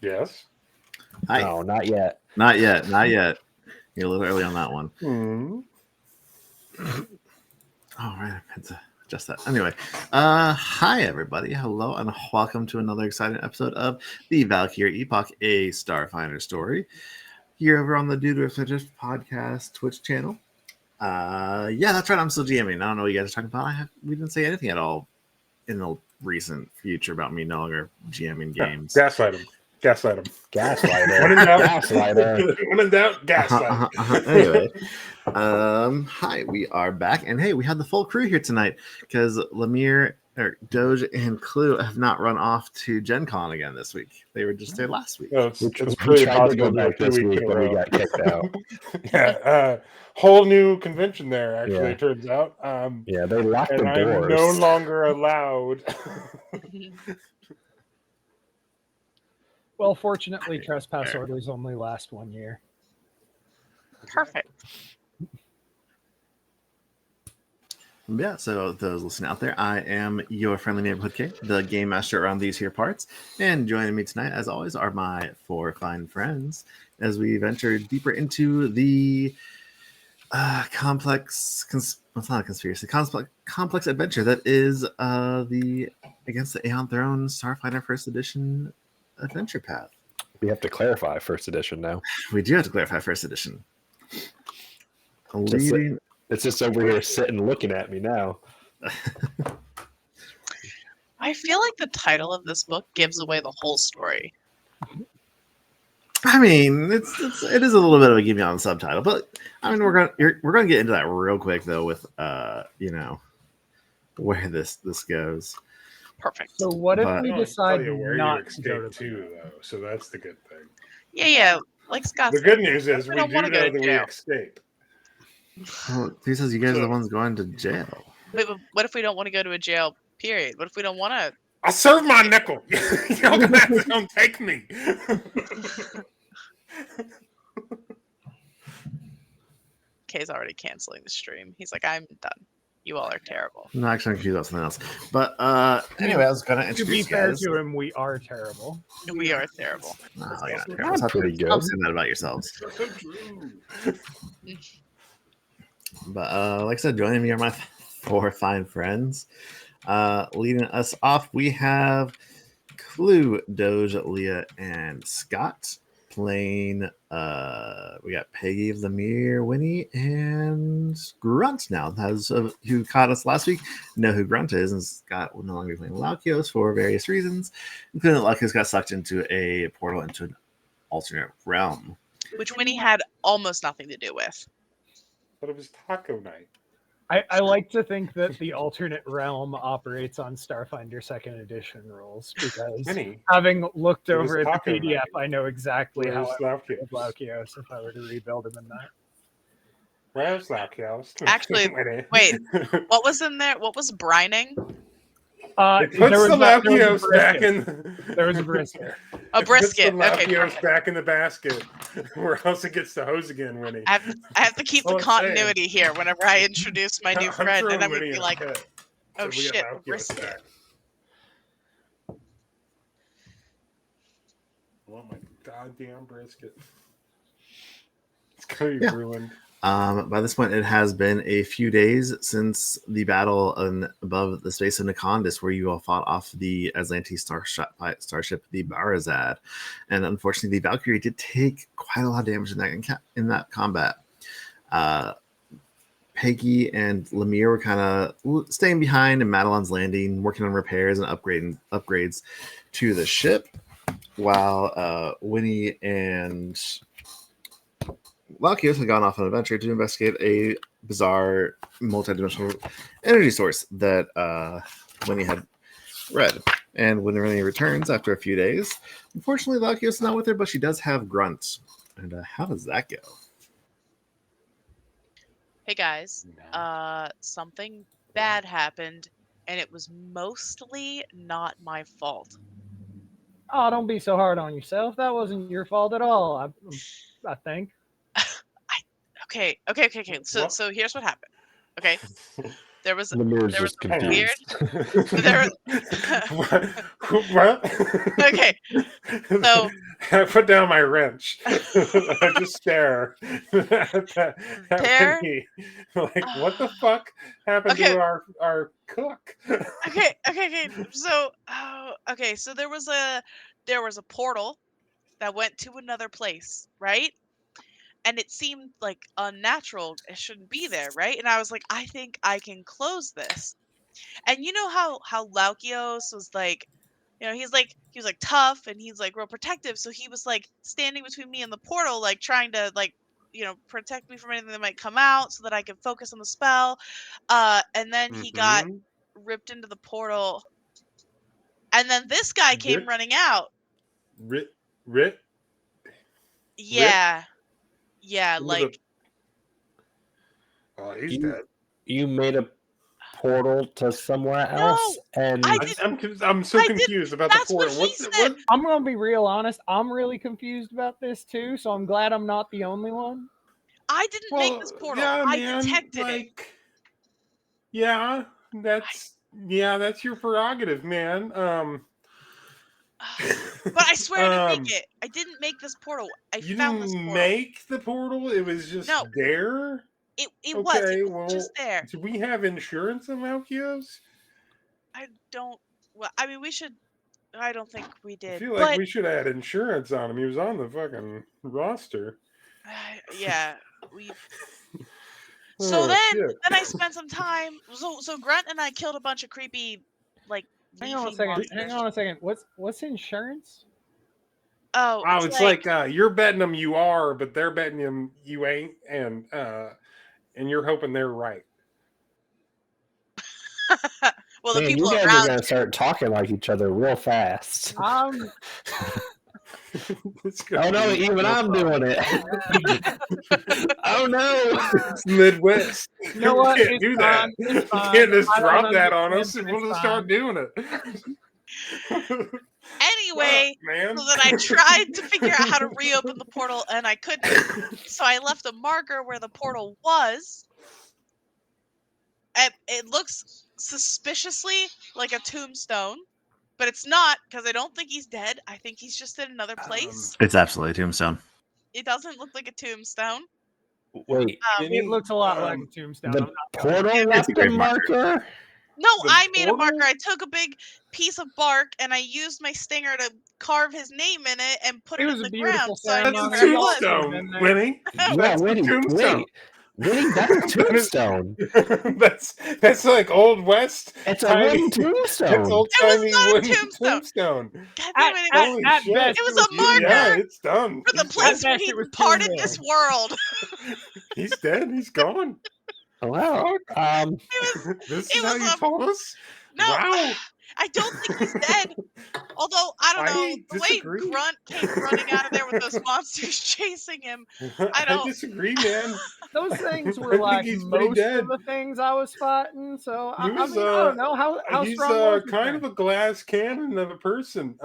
Yes. Hi. No, not yet. Not yet. You're a little early on that one. All right, I had to adjust that. Anyway, hi everybody. Hello and welcome to another exciting episode of the Valkyrie Epoch, a Starfinder story. Here over on the Dude with Fetish podcast Twitch channel. Yeah, that's right. I'm still GMing. I don't know what you guys are talking about. We didn't say anything at all in the recent future about me no longer GMing games. Gaslight him. Gaslighter. When in doubt, Gaslighter. When in doubt, gaslight. Anyway, hi, we are back, and hey, we had the full crew here tonight because Lemire, or Doge, and Clue have not run off to Gen Con again this week. They were just there last week. No, it's We pretty tried to go possible back this week, but we got kicked out. Yeah, whole new convention there. Actually, Yeah. it turns out. Yeah, they locked And the doors. I'm no longer allowed. Well, fortunately, trespass orders only last 1 year. Perfect. Yeah, so those listening out there, I am your friendly neighborhood king, the game master around these here parts, and joining me tonight, as always, are my four fine friends as we venture deeper into the complex adventure that is the Against the Aeon Throne Starfinder First Edition adventure path. We have to clarify first edition now. We do have to clarify First Edition. It's just over here sitting looking at me now. I feel like the title of this book gives away the whole story. I mean, it is a little bit of a give me on the subtitle, but I mean we're gonna get into that real quick though with where this goes. Perfect. So what if But- we I'll decide tell you where not you to go escape to to, though. So that's the good thing. Yeah. Like Scott The said, good news is we we don't do wanna go know to that we jail. escape. Well, he says you guys are the ones going to jail. Wait, but what if we don't want to go to a jail? Period. What if we don't want to? I serve my nickel. Y'all gonna have to come take me. Kay's already canceling the stream. He's like, I'm done. You all are terrible. I'm not actually gonna accuse about something else. But anyway, I was gonna To be introduce you fair guys. to him, we are terrible. We are terrible. No, you're not terrible. I'm Stop pretty saying- good. Stop saying that about yourselves. But like I said, joining me are my four fine friends. Leading us off, we have Clue, Doge, Leah, and Scott playing. We got Peggy, Lemire, Winnie, and Grunt now. Those of who caught us last week know who Grunt is, and Scott will no longer be playing Laukios for various reasons, including that Laukios got sucked into a portal into an alternate realm. Which Winnie had almost nothing to do with. But it was taco night. I like to think that the alternate realm operates on Starfinder Second Edition rules because Winnie, having looked It was over at the taco PDF, night. I know exactly how where's I would Laukios? Laukios if I were to rebuild him in that. Where's Laukios? Actually, Winnie. wait. What was in there? What was brining? It puts the Laukios back in. There was a brisket. A brisket. It puts the Okay, Laukios perfect. back in the basket, or else it gets the hose again, Winnie. I have to keep All the I'm saying. continuity here whenever I introduce my new I'm friend, throwing and I'm gonna Winnie be in like, the pit. oh So we got shit, Laukios brisket. back. I want my goddamn brisket. It's gonna be Yeah. ruined. By this point, it has been a few days since the battle above the space of Nikondis, where you all fought off the Atlantis starship, the Barazad, and unfortunately, the Valkyrie did take quite a lot of damage in that combat. Peggy and Lemire were kind of staying behind in Madeline's Landing, working on repairs and upgrades to the ship, while Winnie and Valkyrie had gone off on an adventure to investigate a bizarre multidimensional energy source that Winnie had read. And when Winnie returns after a few days, unfortunately, Valkyrie is not with her, but she does have Grunt. And how does that go? Hey guys, something bad happened, and it was mostly not my fault. Oh, don't be so hard on yourself. That wasn't your fault at all. I think. Okay. What? So here's what happened. Okay, there was Lemire's there was just a confused. weird. There, What? okay, so I put down my wrench. I just stare at There? Penny. Like, what the fuck happened Okay. to our cook? Okay. So, so there was a portal that went to another place, right? And it seemed like unnatural. It shouldn't be there, right? And I was like, I think I can close this. And you know how Laukios was like, he was like tough and he's like real protective. So he was like standing between me and the portal, like trying to like protect me from anything that might come out, so that I could focus on the spell. And then he got ripped into the portal, and then this guy came running out. Rip. Yeah, like. Oh, he's dead. You made a portal to somewhere else, and I'm so confused about the portal. What? I'm gonna be real honest. I'm really confused about this too. So I'm glad I'm not the only one. I didn't make this portal. Yeah, I man, detected it. Yeah, that's your prerogative, man. But I swear I didn't make it. I didn't make this portal. I found this portal. You didn't make the portal? It was just there? It was just there. Do we have insurance on Valkyries? I don't. Well, I mean, we should. I don't think we did. I feel like we should have had insurance on him. He was on the fucking roster. Yeah, we. So then I spent some time. So Grunt and I killed a bunch of creepy, like. Hang on a second. What's insurance? Oh, it's like you're betting them you are, but they're betting them you ain't, and you're hoping they're right. Well, the people you guys around are gonna start talking like each other real fast. Oh no, even I'm doing it. Oh no, it's Midwest. You know what? We can't do that. You can't just drop that on us, and we'll just start doing it. Anyway, so then I tried to figure out how to reopen the portal, and I couldn't. So I left a marker where the portal was. It looks suspiciously like a tombstone, but it's not, because I don't think he's dead. I think he's just in another place. It's absolutely a tombstone. It doesn't look like a tombstone. Wait, it looks a lot like a tombstone. The portal left a marker? No, I made a marker. I took a big piece of bark and I used my stinger to carve his name in it and put it in the ground. So I knew where it was. Winnie. Yeah, Winnie. Winnie, that's a tombstone. that's like Old West. It's a wooden tombstone. It's old-timey wooden tombstone. God damn it! It was a marker. Yeah, it's done. For the place where he parted this world. He's dead. He's gone. Wow. This is how you told us? No, wow. I don't think he's dead. Although, I don't know. The way Grunt came running out of there with those monsters chasing him. I disagree, man. Those things were like most of the things I was fighting. So, I don't know. How he's strong he's kind of a glass cannon of a person.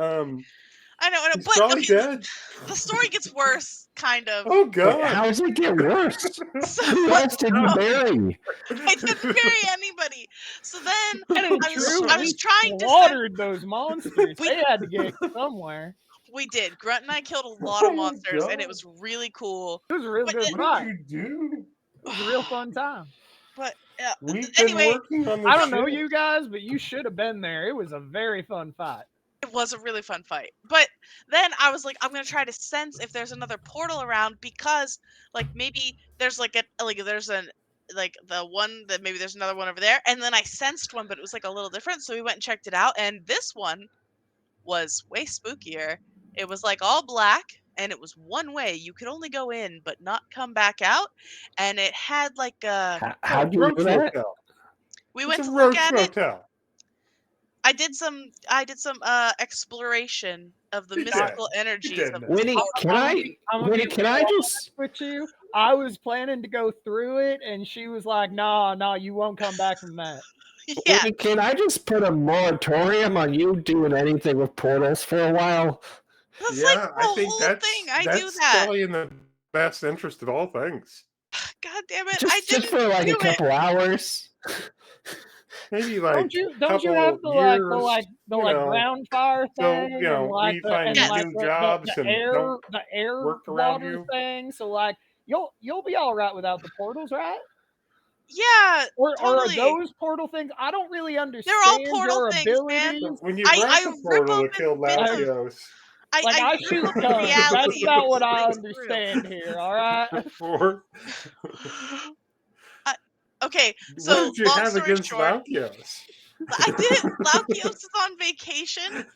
I know, he's probably dead. The story gets worse, kind of. Oh god! Wait, how does it get worse? Who else did you bury? I didn't bury anybody. So then I was trying to slaughtered those monsters. They had to get somewhere. We did. Grunt and I killed a lot of monsters, and it was really cool. It was a real good fight. What did you do? It was a real fun time. But anyway, I don't know you guys, but you should have been there. It was a very fun fight. It was a really fun fight. But then I was like, I'm gonna try to sense if there's another portal around, because like maybe there's there's the one that maybe there's another one over there. And then I sensed one, but it was like a little different. So we went and checked it out, and this one was way spookier. It was like all black, and it was one way. You could only go in but not come back out. And it had like a how'd you do that? We went to look at it. I did some exploration of the mystical energies of Winnie, can I just with you? I was planning to go through it, and she was like, "No, you won't come back from that." Yeah. Winnie, can I just put a moratorium on you doing anything with portals for a while? That's like the I think whole that's thing. I do that. That's probably in the best interest of all things. God damn it! Just for like a couple hours. maybe like don't you couple have years, the you know, ground fire so, thing you know, and like we the find and you Yes. like new jobs the and don't air work around water you. thing? So like you'll be all right without the portals, right? Yeah, Or are totally. those portal things? I don't really They're all understand portal your things, man. abilities. When you wrap I the rip portal to open kill bits of Latios, Like I I rip shoot open guns. That's reality and about what pull I things through. understand here. All right. or I, okay, what so did you long have story against short, Valkyos? I did. Laukios is on vacation.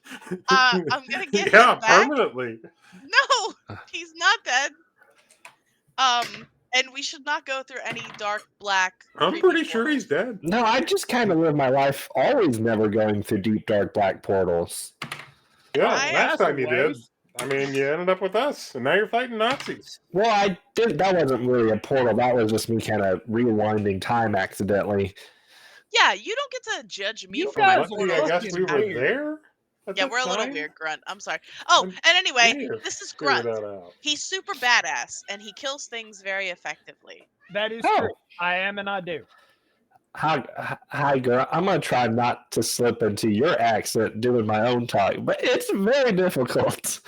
I'm gonna get Yeah, him back. permanently. No, he's not dead. And we should not go through any dark, black, I'm creepy pretty sure portals. he's dead. No, I just kind of live my life always never going through deep, dark, black portals. Yeah, I- last time you did. Castaways. I mean, you ended up with us, and now you're fighting Nazis. Well, I didn't. That wasn't really a portal. That was just me kind of rewinding time accidentally. Yeah, you don't get to judge me You for my guys are Luckily, I guess portals. we fucking were weird. there. At Yeah, the we're a little time. weird, Grunt. I'm sorry. Oh, And and anyway, we have this is figured Grunt. that out. He's super badass, and he kills things very effectively. That is Oh. true. I am and I do. Hi, girl. I'm gonna try not to slip into your accent doing my own talk, but it's very difficult.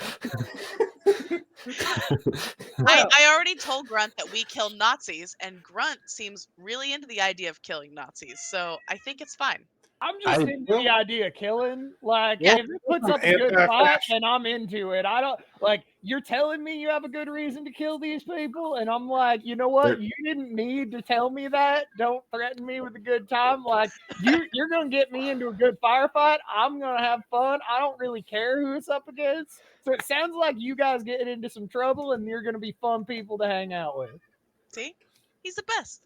I already told Grunt that we kill Nazis, and Grunt seems really into the idea of killing Nazis, so I think it's fine. I'm just I- into well- the idea of killing. Like, well, if it puts I'm up a good fight, anti-fascist. then I'm into it. I don't like. You're telling me you have a good reason to kill these people, and I'm like, you know what? They're- You didn't need to tell me that. Don't threaten me with a good time. Like, you're gonna get me into a good firefight. I'm gonna have fun. I don't really care who it's up against. So it sounds like you guys getting into some trouble, and you're gonna be fun people to hang out with. See? He's the best.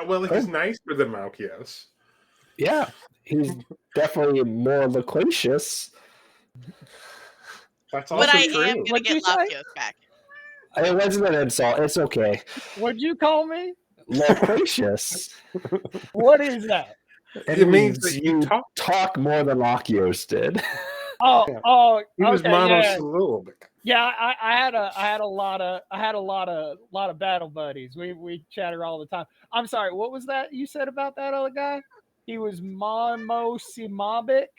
Well, he's nicer than Malchios. Yeah, he's definitely more loquacious. That's But also I true. am going to What'd you get say? Laukios back. It wasn't an insult. It's okay. What'd you call me? Loquacious. What is that? It means that you you talk. talk more than Lakios did. Oh, Yeah. oh, He was okay, yeah. monosyllabic. Yeah, I had a lot of battle buddies. We chatter all the time. I'm sorry, what was that you said about that other guy? He was monosyllabic.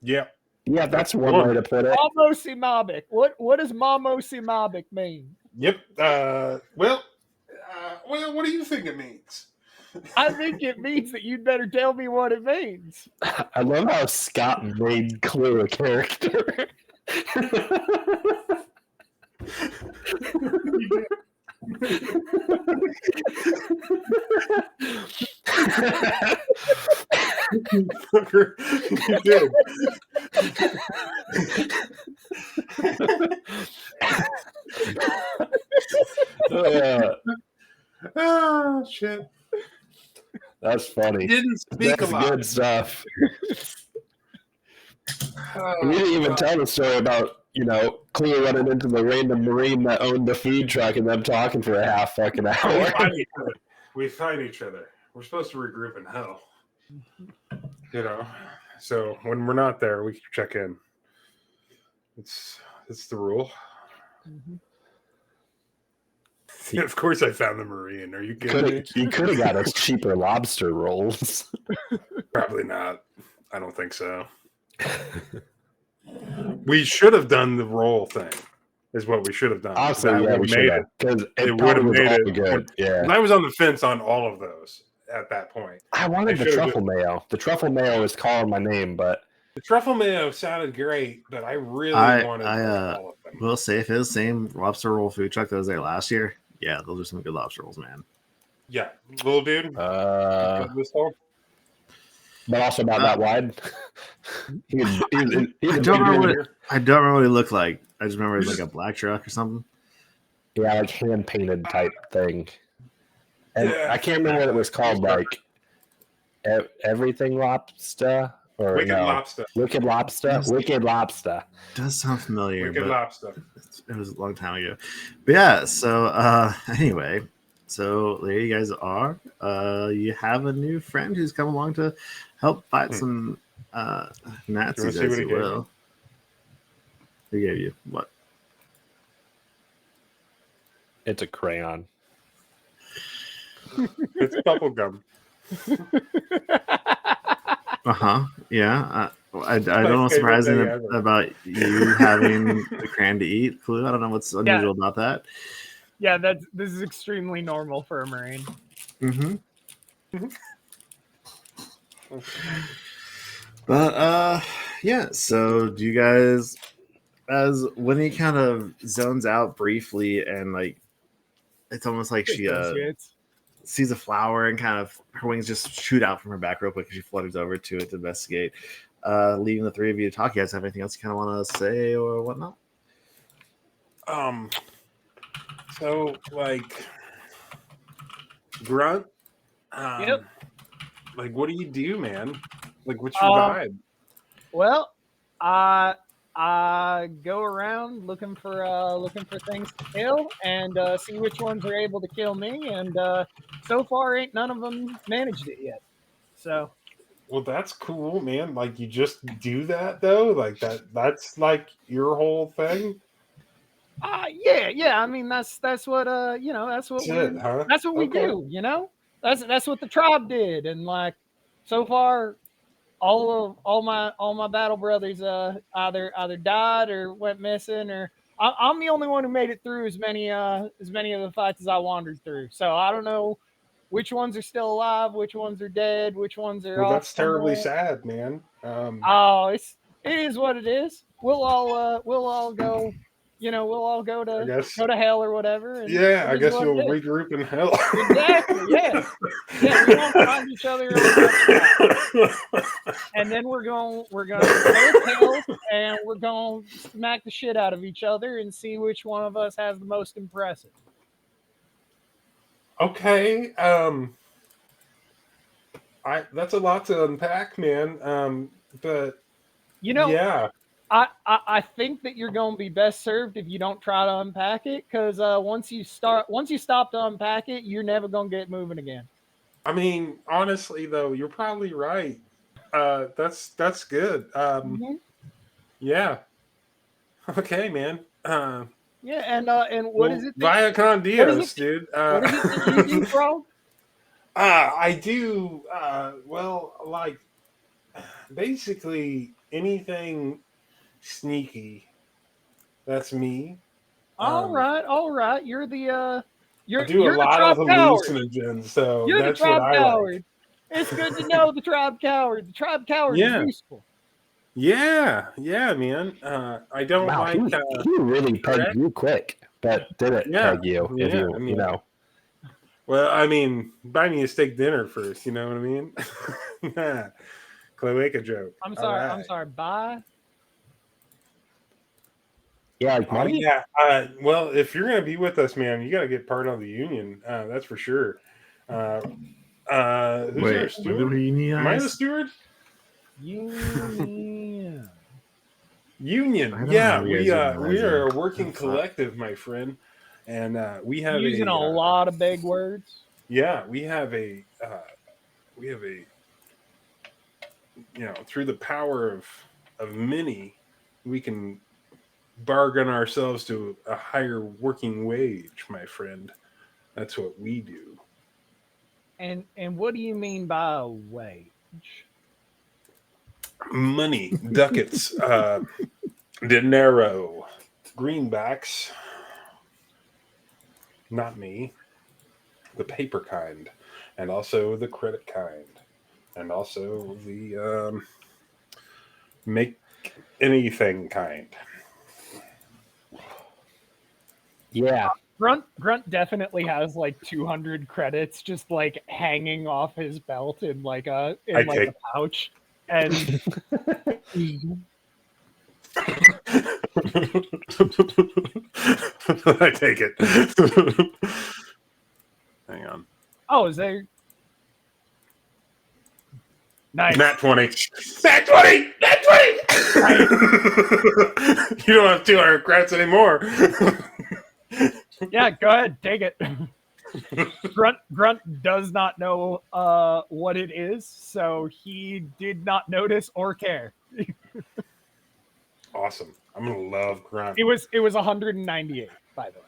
Yep. Yeah, that's one way to put it. Monosyllabic. What does monosyllabic mean? Yep. Well, what do you think it means? I think it means that you'd better tell me what it means. I love how Scott made Clue a character. Fucker, you did. Oh shit! That's funny. He didn't speak That's a lot. good stuff. Oh, We didn't even tell the story about, Clue running into the random Marine that owned the food truck and them talking for a half fucking We hour. fight each other. We fight each other. We're supposed to regroup in hell. So when we're not there, we can check in. It's the rule. Yeah, of course, I found the Marine. Are you kidding me? You could have got us cheaper lobster rolls. Probably not. I don't think so. We should have done the roll thing. Is what we should have done. Honestly, That yeah, would've we made should it. have. Because It it would probably have was made all it. good. Yeah. I was on the fence on all of those at that point. I wanted I the should've truffle mayo. The truffle mayo is calling my name, but The truffle mayo sounded great, but I really wanted all of them. Will say if it was the same lobster roll food truck that was there last year, yeah, those are some good lobster rolls, man. Yeah, little dude. This whole but also about that wide. I don't remember what it looked like. I just remember it was like a black truck or something. Yeah, like hand painted type thing. And Yeah. I can't remember what it was called, like Everything Lobster or Wicked no. Lobster. Wicked Lobster. Yes. Wicked Lobster. Does sound familiar, Wicked but Lobster. it was a long time ago. But yeah, so anyway, so there you guys are. You have a new friend who's come along to help fight some Nazis, see what as he you gave will. Who gave you what? It's a crayon. It's bubble gum. Yeah. I don't My know what's favorite surprising thing ever. about you having the crayon to eat, Clue. I don't know what's unusual about that. Yeah, this is extremely normal for a Marine. Mm-hmm. Okay. But yeah. So do you guys, as Winnie kind of zones out briefly, and like it's almost like she Associates. sees a flower and kind of her wings just shoot out from her back real quick as she flutters over to it to investigate. Leaving the three of you to talk. You guys have anything else you kind of want to say or whatnot? So like Grunt, Yep. like what do you do, man? Like what's your Um, vibe? Well, I go around looking for things to kill and see which ones are able to kill me. And so far, ain't none of them managed it yet. So Well, that's cool, man. Like you just do that though? Like that's like your whole thing? yeah. I mean, that's what that's what That's it, huh? we Okay. do. That's what the tribe did. And like so far, all my battle brothers either died or went missing, or I'm the only one who made it through as many of the fights as I wandered through. So I don't know which ones are still alive, which ones are dead, which ones are Well, off that's terribly somewhere. sad, man. Oh, it is what it is. We'll all go, we'll all I guess go to hell or whatever, and yeah, it I is guess what you'll it is. regroup in hell. Exactly. Yeah. Yeah. We're gonna find each other on the other side. And then we're gonna go tails and we're gonna smack the shit out of each other and see which one of us has the most impressive. Okay. That's a lot to unpack, man. But You know, yeah. I think that you're gonna be best served if you don't try to unpack it, because once you stop to unpack it, you're never gonna get moving again. I mean, honestly though, you're probably right. That's good. Mm-hmm. Yeah. Okay, man. Yeah, and Well, via con what is it Dios, dude. what is it that you do, Frog? I do. Well, like basically anything sneaky. That's me. Um, All right. I do a You're the lot of tribe coward. hallucinogens, so You're the that's what tribe I like. coward. It's good to know the tribe coward. The tribe coward is Yeah, useful. yeah, man. I don't Wow, like. he really pegged Correct. you quick, but didn't Yeah, peg you. If yeah. I you mean, know. well, I mean, buy me a steak dinner first. You know what I mean? Cloaca joke. I'm All sorry. right. I'm sorry. Bye. Yeah, like Oh money. yeah. Well, if you're gonna be with us, man, you gotta get part of the union. That's for sure. Uh, who's our Wait, what do steward? we need, Am I the guys? steward? Union. Union. I don't know Yeah, what you guys are we are realizing. a working That's not. collective, my friend, and we have Using a a lot of big words. yeah, we have a through the power of many, we can bargain ourselves to a higher working wage, my friend. That's what we do. And what do you mean by a wage? Money, ducats, dinero, greenbacks. Not me, the paper kind, and also the credit kind, and also the make anything kind. Yeah, Grunt definitely has like 200 credits just like hanging off his belt in I like a take. pouch. And I take it. Hang on. oh, is there nice? Nat 20. Nat 20! Nat 20! You don't have 200 credits anymore. Yeah, go ahead, take it. Grunt does not know what it is, so he did not notice or care. Awesome. I'm going to love Grunt. It was 198, by the way.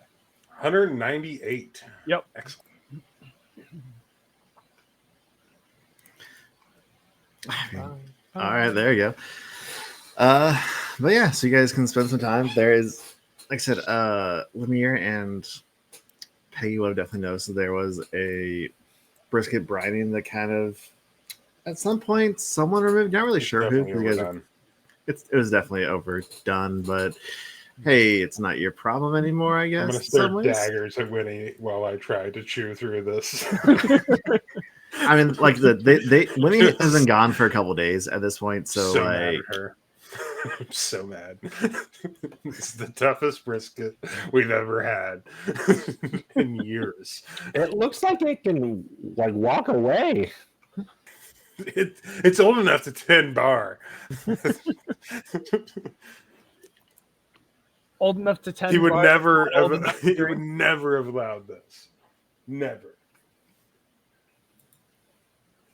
198. Yep. Excellent. All right, there you go. But yeah, so you guys can spend some time. There is, like I said, Lemire and Peggy would have definitely noticed that there was a brisket brining that kind of, at some point, someone removed. Not really sure who. Definitely You guys overdone. it was definitely overdone, but hey, it's not your problem anymore, I guess. I'm gonna in some stare ways. daggers at Winnie while I try to chew through this. I mean, like Winnie has been gone for a couple days at this point, so mad like at her. I'm so mad. It's the toughest brisket we've ever had in years. It looks like it can like walk away. It's old enough to 10 bar. Old enough to 10 He would bars, never not old have, enough to he drink. would never have allowed this. Never.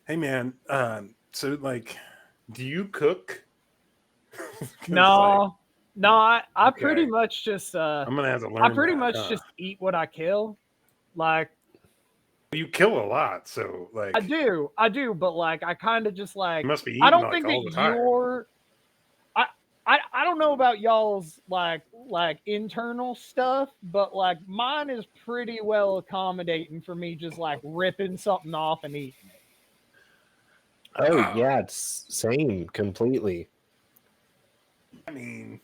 Hey man, so like, do you cook? 'Cause, No, I pretty Okay. much just I'm gonna have to learn. I pretty that, much huh? just eat what I kill. Like You kill a lot, so like I do, but like I kind of just like you must be I eating don't like think all that the time. your I don't know about y'all's like internal stuff, but like mine is pretty well accommodating for me just like ripping something off and eating it. Oh yeah, it's same completely. I mean,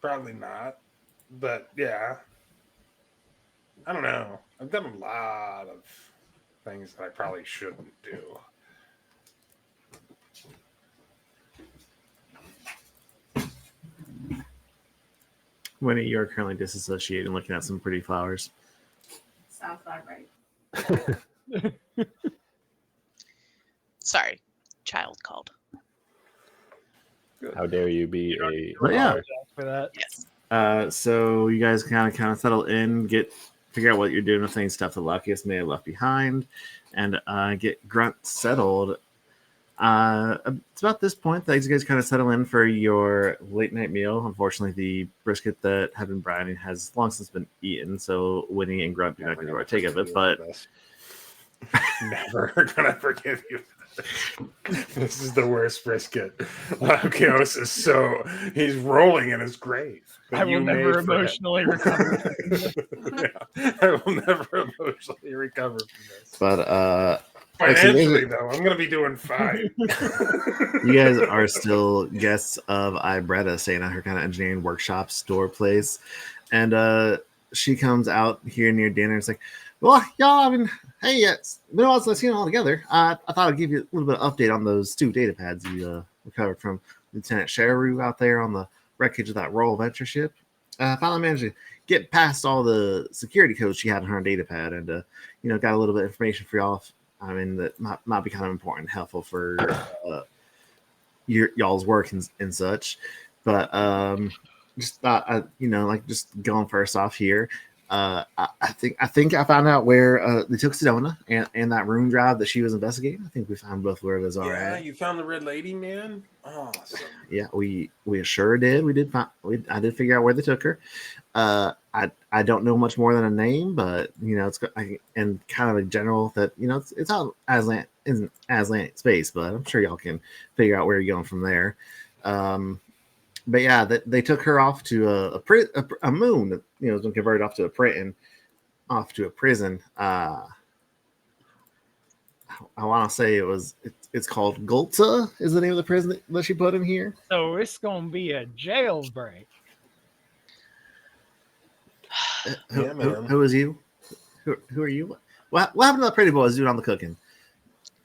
probably not, but yeah. I don't know. I've done a lot of things that I probably shouldn't do. Winnie, you're currently disassociated and looking at some pretty flowers. Sounds about right. Sorry, child called. How dare you be a But yeah. Apologize for that. Yes. So you guys kind of settle in, figure out what you're doing with things, stuff the luckiest may have left behind, and get Grunt settled. It's about this point that you guys kind of settle in for your late night meal. Unfortunately, the brisket that had been brining has long since been eaten, so Winnie and Grunt do not get to partake of it. But never gonna forgive you. This is the worst brisket. Lakios is he's rolling in his grave. I will never emotionally recover from this. Yeah, I will never emotionally recover from this. But financially, though, I'm gonna be doing fine. You guys are still guests of Ibretta, staying at her kind of engineering workshop store place, and she comes out here near dinner. It's like, well, y'all, I mean, hey, it's been a while since I've seen it all together. I thought I'd give you a little bit of update on those 2 data pads you recovered from Lieutenant Sherru out there on the wreckage of that Royal Venture ship. Finally managed to get past all the security codes she had on her data pad, and got a little bit of information for y'all. I mean, that might be kind of important, helpful for y'all's work and such. But just thought, just going first off here. I think I found out where they took Sedona and that room drive that she was investigating. I think we found both where those are at. You found the red lady, man. Awesome. Yeah, we sure did. We did find. I did figure out where they took her. I don't know much more than a name, but it's and kind of a general that it's out in Aslan space, but I'm sure y'all can figure out where you're going from there. But yeah, they took her off to a moon that has been converted off to a prison. I want to say it's called Gulta is the name of the prison that she put in here. So it's gonna be a jailbreak. Who is you? Who are you? What happened to the pretty boys doing all the cooking?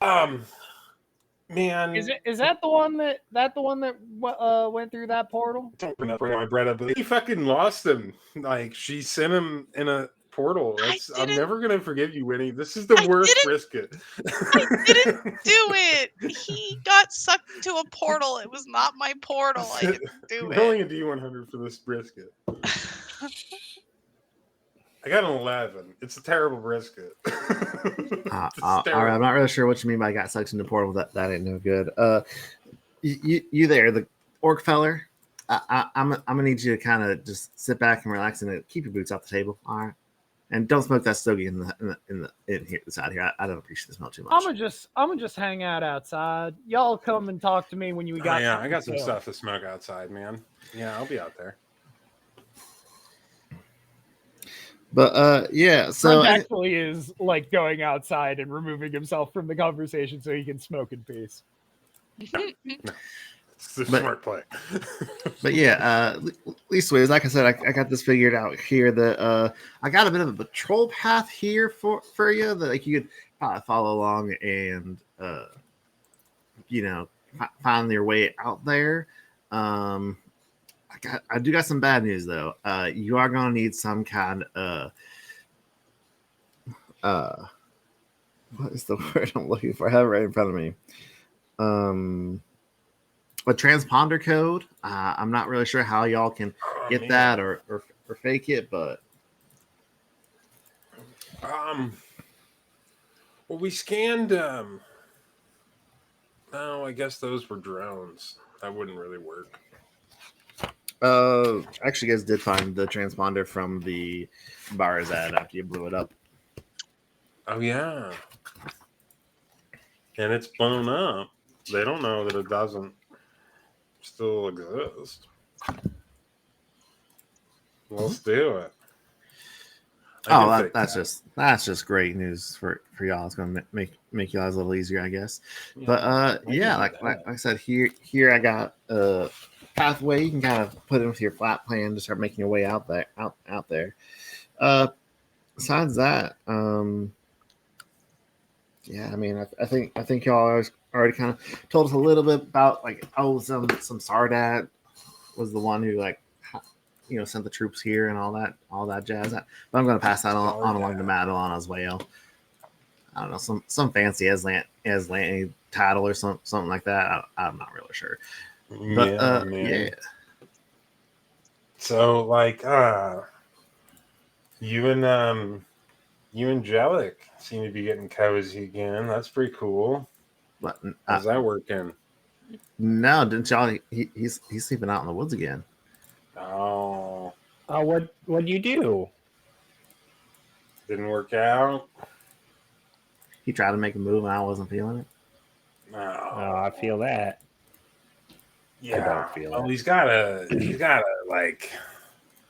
Man, Is that the one that went through that portal? don't bring up my bread up. He fucking lost him. Like she sent him in a portal. I'm never gonna forgive you, Winnie. This is the worst brisket. I didn't do it. He got sucked into a portal. It was not my portal. I didn't do I'm it. rolling a D100 for this brisket. I got an 11. It's a terrible brisket. All right, I'm not really sure what you mean by got sucked into the portal. That ain't no good. You there, the orc feller? I'm gonna need you to kind of just sit back and relax and keep your boots off the table. All right. And don't smoke that stogie in here inside here. I don't appreciate the smell too much. I'm gonna just hang out outside. Y'all come and talk to me when you got. I got some to sell. stuff to smoke outside, man. Yeah, I'll be out there. But yeah, so Frank actually is like going outside and removing himself from the conversation so he can smoke in peace. It's a smart play. But yeah, leastways, like I said, I got this figured out here. That I got a bit of a patrol path here for you that like you could probably follow along and find your way out there. I do got some bad news though. You are gonna need some kind of what is the word I'm looking for? I have it right in front of me. A transponder code. I'm not really sure how y'all can get that or fake it, but well, we scanned. Oh, I guess those were drones. That wouldn't really work. actually, you guys did find the transponder from the Barzad after you blew it up. Oh yeah, and it's blown up. They don't know that it doesn't still exist. Let's do it. That's just great news for y'all. It's gonna make you guys a little easier, I guess. Yeah, But yeah, like I said, here I got a pathway. You can kind of put into your flat plan to start making your way out there. Besides that, yeah, I mean, I think y'all already kind of told us a little bit about like some Sardat was the one who like sent the troops here and all that jazz. But I'm going to pass that on along to Madeline as well. I don't know, some fancy Aslanti title or something like that. I'm not really sure. But yeah. So like you and Jellic seem to be getting cozy again. That's pretty cool. But how's that working? No, didn't y'all? He's sleeping out in the woods again. Oh, what'd you do? Didn't work out. He tried to make a move and I wasn't feeling it. No, I feel that. Yeah, I don't feel it. He's gotta like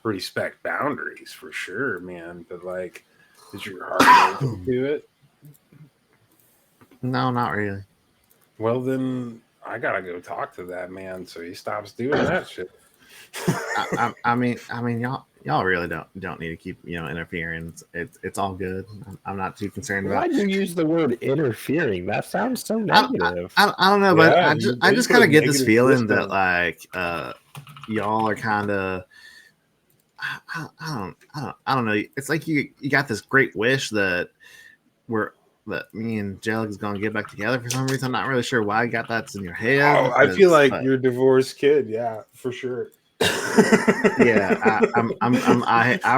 respect boundaries for sure, man. But like, is your heart open to it? No, not really. Well, then I gotta go talk to that man so he stops doing that shit. I mean, y'all really don't need to keep interfering. It's all good. I'm not too concerned about. Why'd you use the word interfering? That sounds so negative. I don't know, but I just kind of get this feeling that like y'all are kind of. I don't know. It's like you got this great wish that me and Jellic is gonna get back together for some reason. I'm not really sure why you got that in your head. Oh, I feel like you're a divorced kid. Yeah, for sure. Yeah, I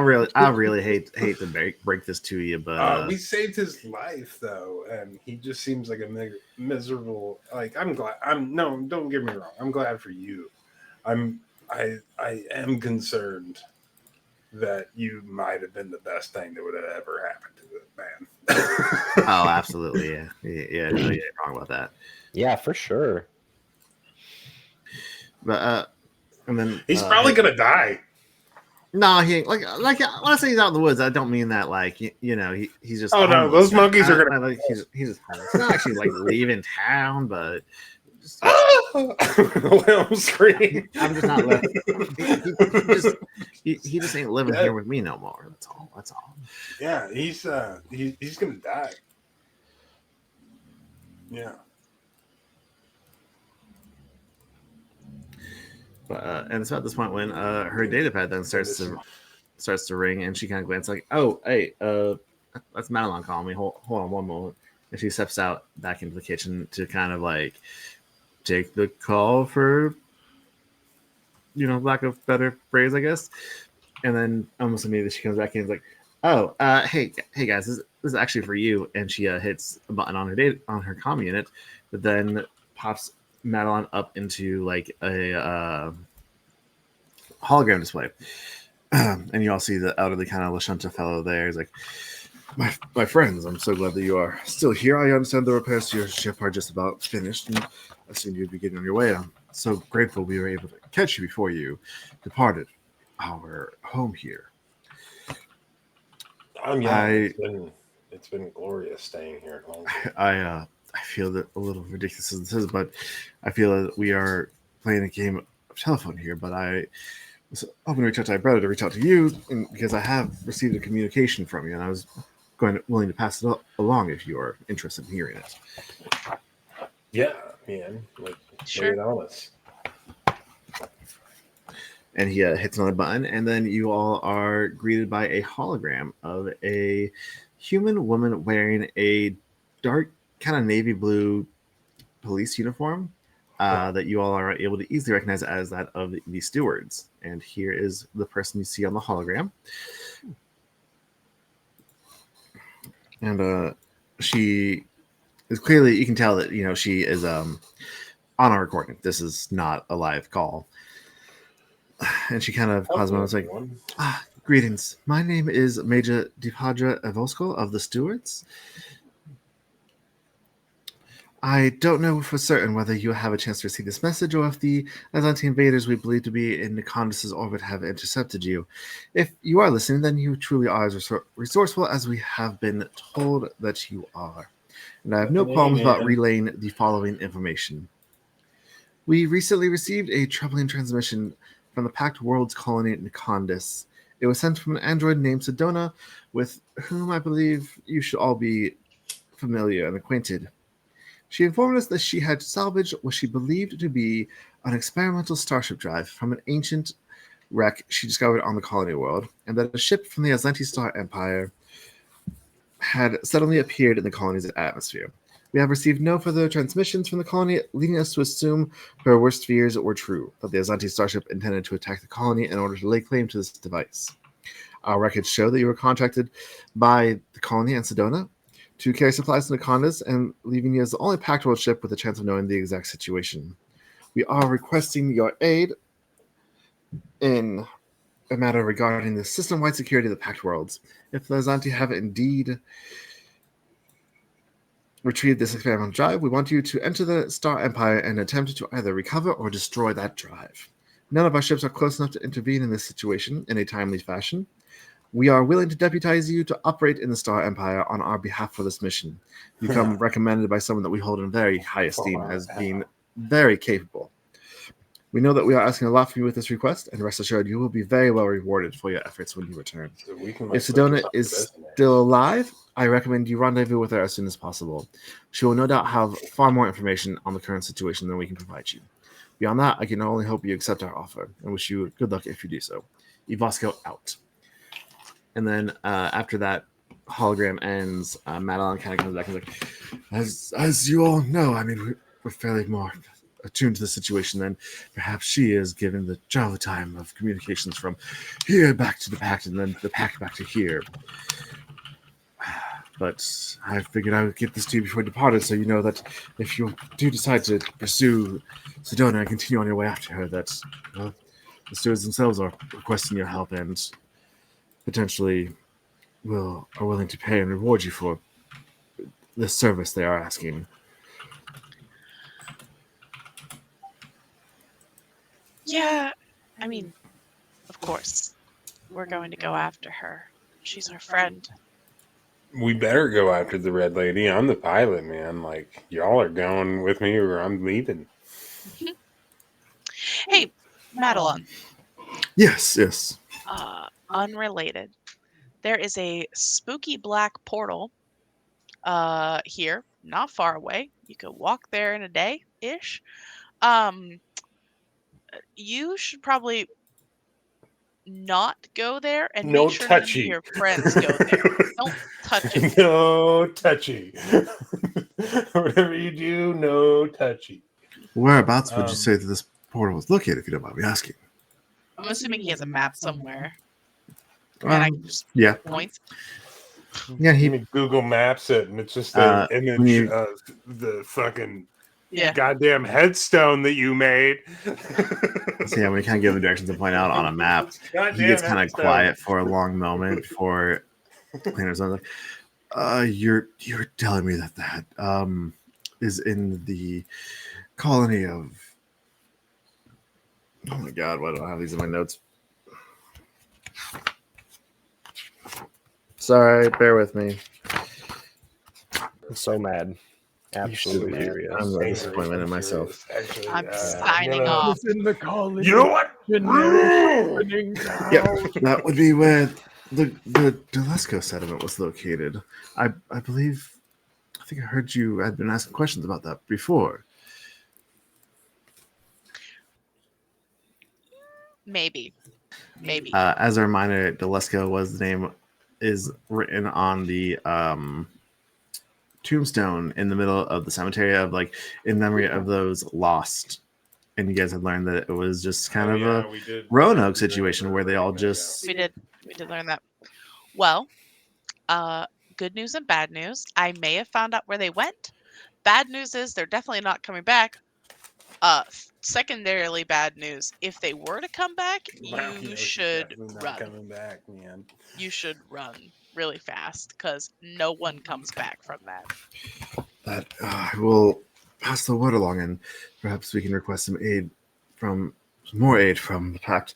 really hate to break this to you, but we saved his life though, and he just seems like a miserable. Like I'm glad. Don't get me wrong. I'm glad for you. I am concerned that you might have been the best thing that would have ever happened to the man. Oh, absolutely, yeah. No, you ain't wrong about that. Yeah, for sure. But and then he's probably gonna die. No, he ain't. Like when I say he's out in the woods, I don't mean that like he's just. Oh no, those monkeys are gonna. Like he's just homeless. He's not actually like leaving town, but. Well, scream. I'm just not letting. He just ain't living here with me no more. That's all. Yeah, he's gonna die. Yeah. But and it's about this point when her data pad then starts to ring, and she kind of glances like, "Oh, hey, that's Madeline calling me. Hold on one moment." And she steps out back into the kitchen to kind of like take the call for, lack of better phrase, I guess. And then almost immediately she comes back in and is like, "Oh, hey guys, this is actually for you." And she hits a button on her comm unit, but then pops Madeline up into like a hologram display. And you all see the elderly kind of Lashunta fellow there. He's like, my friends, I'm so glad that you are still here. I understand the repairs to your ship are just about finished, and I assumed you'd be getting on your way. I'm so grateful we were able to catch you before you departed our home here. Yeah, it's been glorious staying here at home. I feel that a little ridiculous as this is, but I feel that we are playing a game of telephone here. But I was hoping to reach out to my brother to reach out to you, because I have received a communication from you, and I was willing to pass it along if you are interested in hearing it. Yeah, man. Like, Sure. lay it on us. And he hits another button, and then you all are greeted by a hologram of a human woman wearing a dark kind of navy blue police uniform that you all are able to easily recognize as that of the stewards. And here is the person you see on the hologram. And she is clearly, you can tell that, she is on a recording. This is not a live call. And she kind of pauses a moment, like, greetings. My name is Major Dipadra Evoskal of the Stewards. I don't know for certain whether you have a chance to receive this message or if the Atlantean invaders we believe to be in Nikondis' orbit have intercepted you. If you are listening, then you truly are as resourceful as we have been told that you are. And I have no qualms about relaying the following information. We recently received a troubling transmission from the Pact Worlds colony at Nikondis. It was sent from an android named Sedona, with whom I believe you should all be familiar and acquainted. She informed us that she had salvaged what she believed to be an experimental starship drive from an ancient wreck she discovered on the colony world, and that a ship from the Azlanti Star Empire had suddenly appeared in the colony's atmosphere. We have received no further transmissions from the colony, leading us to assume her worst fears were true, that the Azlanti starship intended to attack the colony in order to lay claim to this device. Our records show that you were contracted by the colony and Sedona to carry supplies to Nikondis, and leaving you as the only Pact World ship with a chance of knowing the exact situation. We are requesting your aid in a matter regarding the system-wide security of the Pact Worlds. If the Azlanti have indeed retrieved this experimental drive, we want you to enter the Star Empire and attempt to either recover or destroy that drive. None of our ships are close enough to intervene in this situation in a timely fashion. We are willing to deputize you to operate in the Star Empire on our behalf for this mission. You come recommended by someone that we hold in very high esteem as being very capable. We know that we are asking a lot from you with this request, and rest assured you will be very well rewarded for your efforts when you return. So we can, if Sedona is still alive, I recommend you rendezvous with her as soon as possible. She will no doubt have far more information on the current situation than we can provide you. Beyond that, I can only hope you accept our offer, and wish you good luck if you do so. Ivosco out. And then after that hologram ends, Madeline kind of comes back and is like, as you all know, I mean, we're fairly more attuned to the situation than perhaps she is, given the travel time of communications from here back to the Pact and then the Pact back to here. But I figured I would get this to you before I departed, so you know that if you do decide to pursue Sedona and continue on your way after her, that the stewards themselves are requesting your help and potentially are willing to pay and reward you for the service they are asking. Yeah, I mean, of course, we're going to go after her. She's our friend. We better go after the Red Lady. I'm the pilot, man. Like, y'all are going with me or I'm leaving. Hey, Madeline. Yes. Unrelated. There is a spooky black portal here, not far away. You could walk there in a day-ish. You should probably not go there and No make sure none of touchy. your friends go there. Don't touch it. No touchy. Whatever you do, no touchy. Whereabouts would you say that this portal is located, if you don't mind me asking? I'm assuming he has a map somewhere. And I can just yeah. point. Yeah, Google Maps it, and it's just an image of the fucking Yeah. goddamn headstone that you made. So yeah, we kind of give him directions to point out on a map. Goddamn He gets kind of headstone. quiet for a long moment before Cleaner's like, you're telling me that is in the colony of, oh my god, why don't I have these in my notes? Sorry, bear with me. I'm so mad. Absolutely Absolutely. furious. I'm a disappointment in myself. Actually, I'm yeah. signing You know- off. It's in the college. You know what? Opening Yep, now. that would be where the Delesco settlement was located. I believe, I think I heard you had been asking questions about that before. Maybe. As a reminder, Delesco was the name is written on the tombstone in the middle of the cemetery of like in memory of those lost. And you guys had learned that it was just kind of a Roanoke situation where they all just We did learn that. Well, good news and bad news. I may have found out where they went. Bad news is they're definitely not coming back. Secondarily, bad news. If they were to come back, Wow, you she's should definitely not run. coming back, man. You should run really fast because no one comes back from that. that I will pass the word along, and perhaps we can request some more aid from the Pact.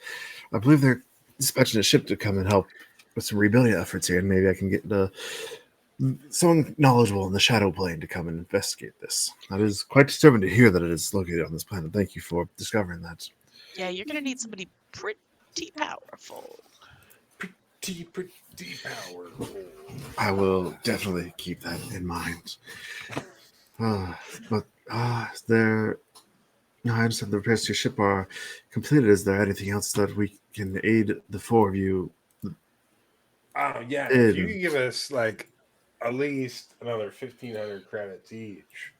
I believe they're dispatching a ship to come and help with some rebuilding efforts here, and maybe I can get someone knowledgeable in the shadow plane to come and investigate this. That is quite disturbing to hear that it is located on this planet. Thank you for discovering that. Yeah, you're gonna need somebody pretty powerful. Pretty powerful. I will definitely keep that in mind. But there. No, I understand the repairs to your ship are completed. Is there anything else that we can aid the four of you? Oh yeah, if you could give us like at least another 1,500 credits each,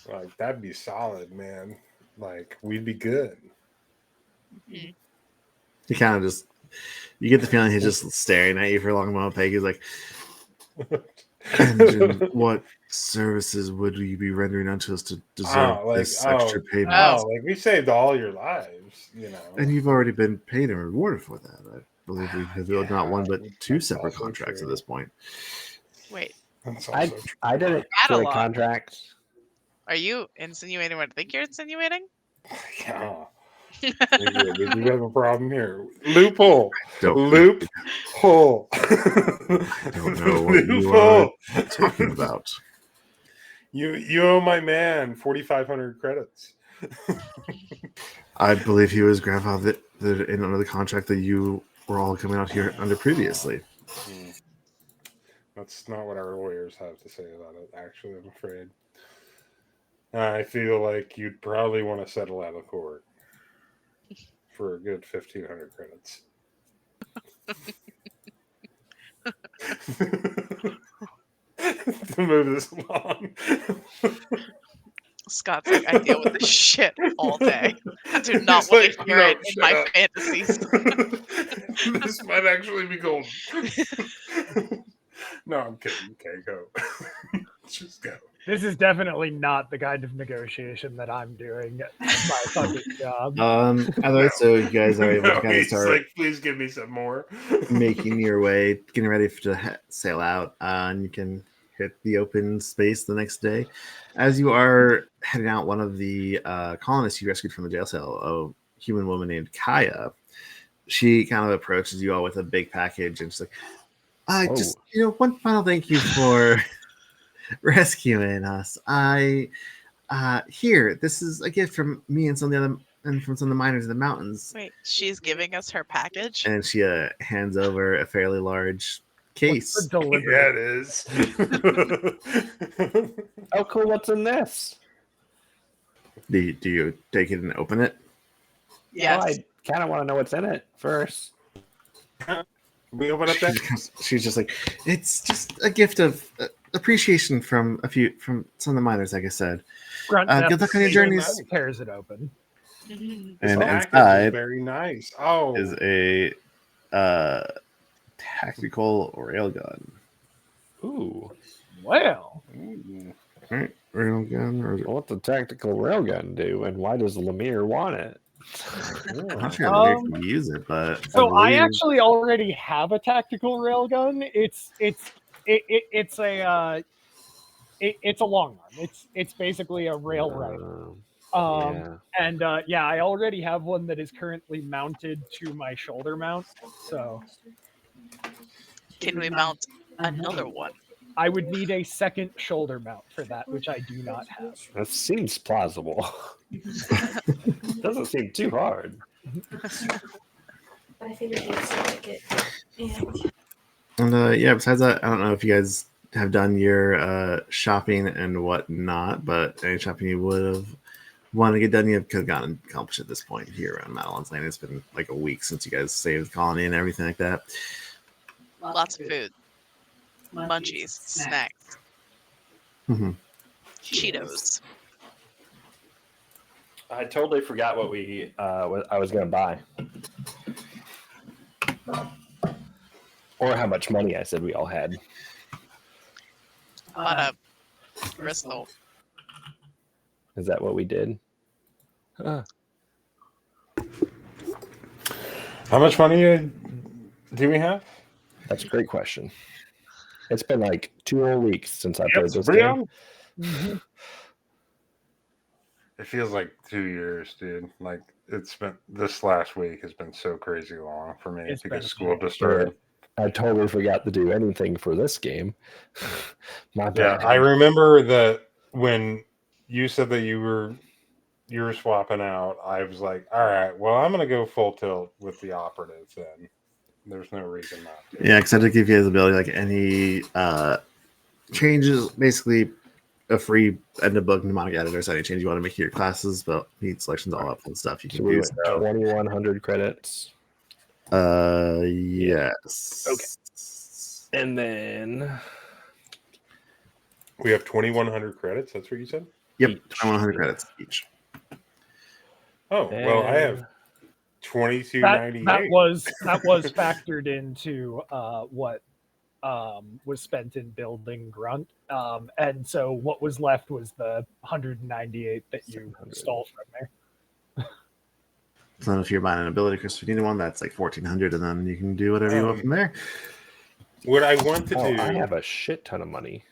like that'd be solid, man. Like we'd be good. Mhm. He kind of just, you get the feeling he's just staring at you for a long moment. Peggy's like, and what services would you be rendering unto us to deserve this extra payment? Like we saved all your lives, you know. And you've already been paid and rewarded for that. I believe we have not one but two that's separate also contracts true. at this point. Wait, That's I also true. I didn't Battle get a log. contract. are you insinuating what I think you're insinuating? Yeah. Did you have a problem here? Loophole. Don't Loophole. I don't know what you are talking about. You owe my man 4,500 credits. I believe he was grandfathered in under the contract that you were all coming out here under previously. That's not what our lawyers have to say about it, actually, I'm afraid. I feel like you'd probably want to settle out of court for a good 1,500 credits. To move this along. Scott's like, I deal with this shit all day. I do not He's want like, to hear "No, it in shut my up." fantasies. This might actually be gold. No, I'm kidding. Okay, go. Just go. This is definitely not the kind of negotiation that I'm doing at my fucking job. Otherwise, so you guys are able to kind of He's start like, please give me some more. making your way, getting ready to sail out, and you can hit the open space the next day. As you are heading out, one of the colonists you rescued from the jail cell, a human woman named Kaya, she kind of approaches you all with a big package, and she's like, just, one final thank you for rescuing us. Here, this is a gift from me and some of the other, and from some of the miners in the mountains. Wait, she's giving us her package? And she hands over a fairly large case. Yeah, it is. Oh, cool. What's in this? Do you take it and open it? Yes. Well, I kind of want to know what's in it first. We open up that. She's just like, it's just a gift of appreciation from some of the miners, like I said. Grunt Good luck on your journeys. Tears it open. And Package is inside very nice. Oh, is a tactical railgun. Ooh. Well, Ooh. All right. railgun, or What's the tactical railgun do, and why does Lemire want it? I'm not sure Lemire can use it, but So I believe... actually already have a tactical railgun. It's a long arm. It's basically a rail rifle. Yeah. And yeah, I already have one that is currently mounted to my shoulder mount. So Can we mount another one? I would need a second shoulder mount for that, which I do not have. That seems plausible. Doesn't seem too hard. But I figured you'd still like it. And And yeah, besides that, I don't know if you guys have done your shopping and whatnot, but any shopping you would have wanted to get done, you could have gotten accomplished at this point here around Madeline's Lane. It's been like a week since you guys saved the colony and everything like that. Lots of food. Munchies, snacks, Mhm. Cheetos. I totally forgot what I was going to buy. Or how much money I said we all had. Bought a crystal. Is that what we did? How much money do we have? That's a great question. It's been like 2 whole weeks since I played this game. It feels like 2 years, dude. Like it's been this last week has been so crazy long for me because school just started. I totally forgot to do anything for this game. My Yeah, bad. I remember that when you said that you were swapping out, I was like, all right, well, I'm gonna go full tilt with the operative then. There's no reason not to. Yeah, because I did give you the ability, like any changes, basically a free end of book mnemonic editor. So any change you want to make to your classes, but need selections all up and stuff you So can we do. went 2,100 credits. Yes. Okay. And then We have 2,100 credits. That's what you said? Yep, each. 2,100 credits each. Oh, well, I have 2298. That was factored into what was spent in building Grunt, and so what was left was the 198 that you stole from there. So if you're buying an ability, Chris, if you need one, that's like 1,400, and then you can do whatever you want from there. What I want to do. I have a shit ton of money.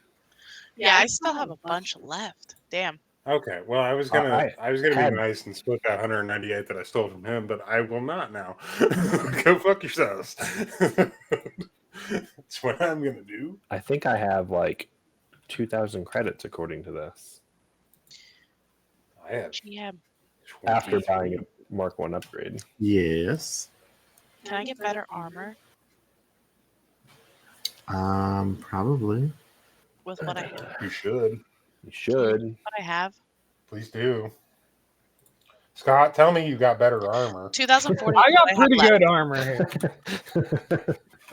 Yeah, I still have a bunch left. Damn. Okay, well, I was gonna be nice and split that 198 that I stole from him, but I will not now. Go fuck yourselves. That's what I'm gonna do. I think I have like 2,000 credits according to this. I have Yeah. After buying a Mark 1 upgrade. Yes. Can I get better armor Probably. with what I have? You should. You should. What I have? Please do. Scott, tell me you got better armor. 2040. I got pretty good armor here.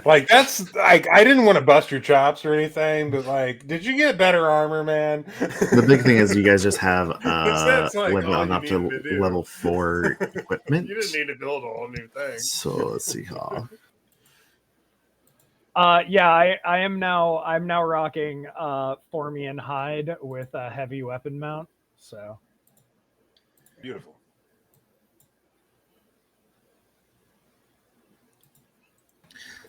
Like that's like I didn't want to bust your chops or anything, but like, did you get better armor, man? The big thing is you guys just have That's like level all on you up to needed to do. level 4 equipment. You didn't need to build a whole new thing. So let's see how. Yeah, I'm now rocking Formian hide with a heavy weapon mount. So Beautiful.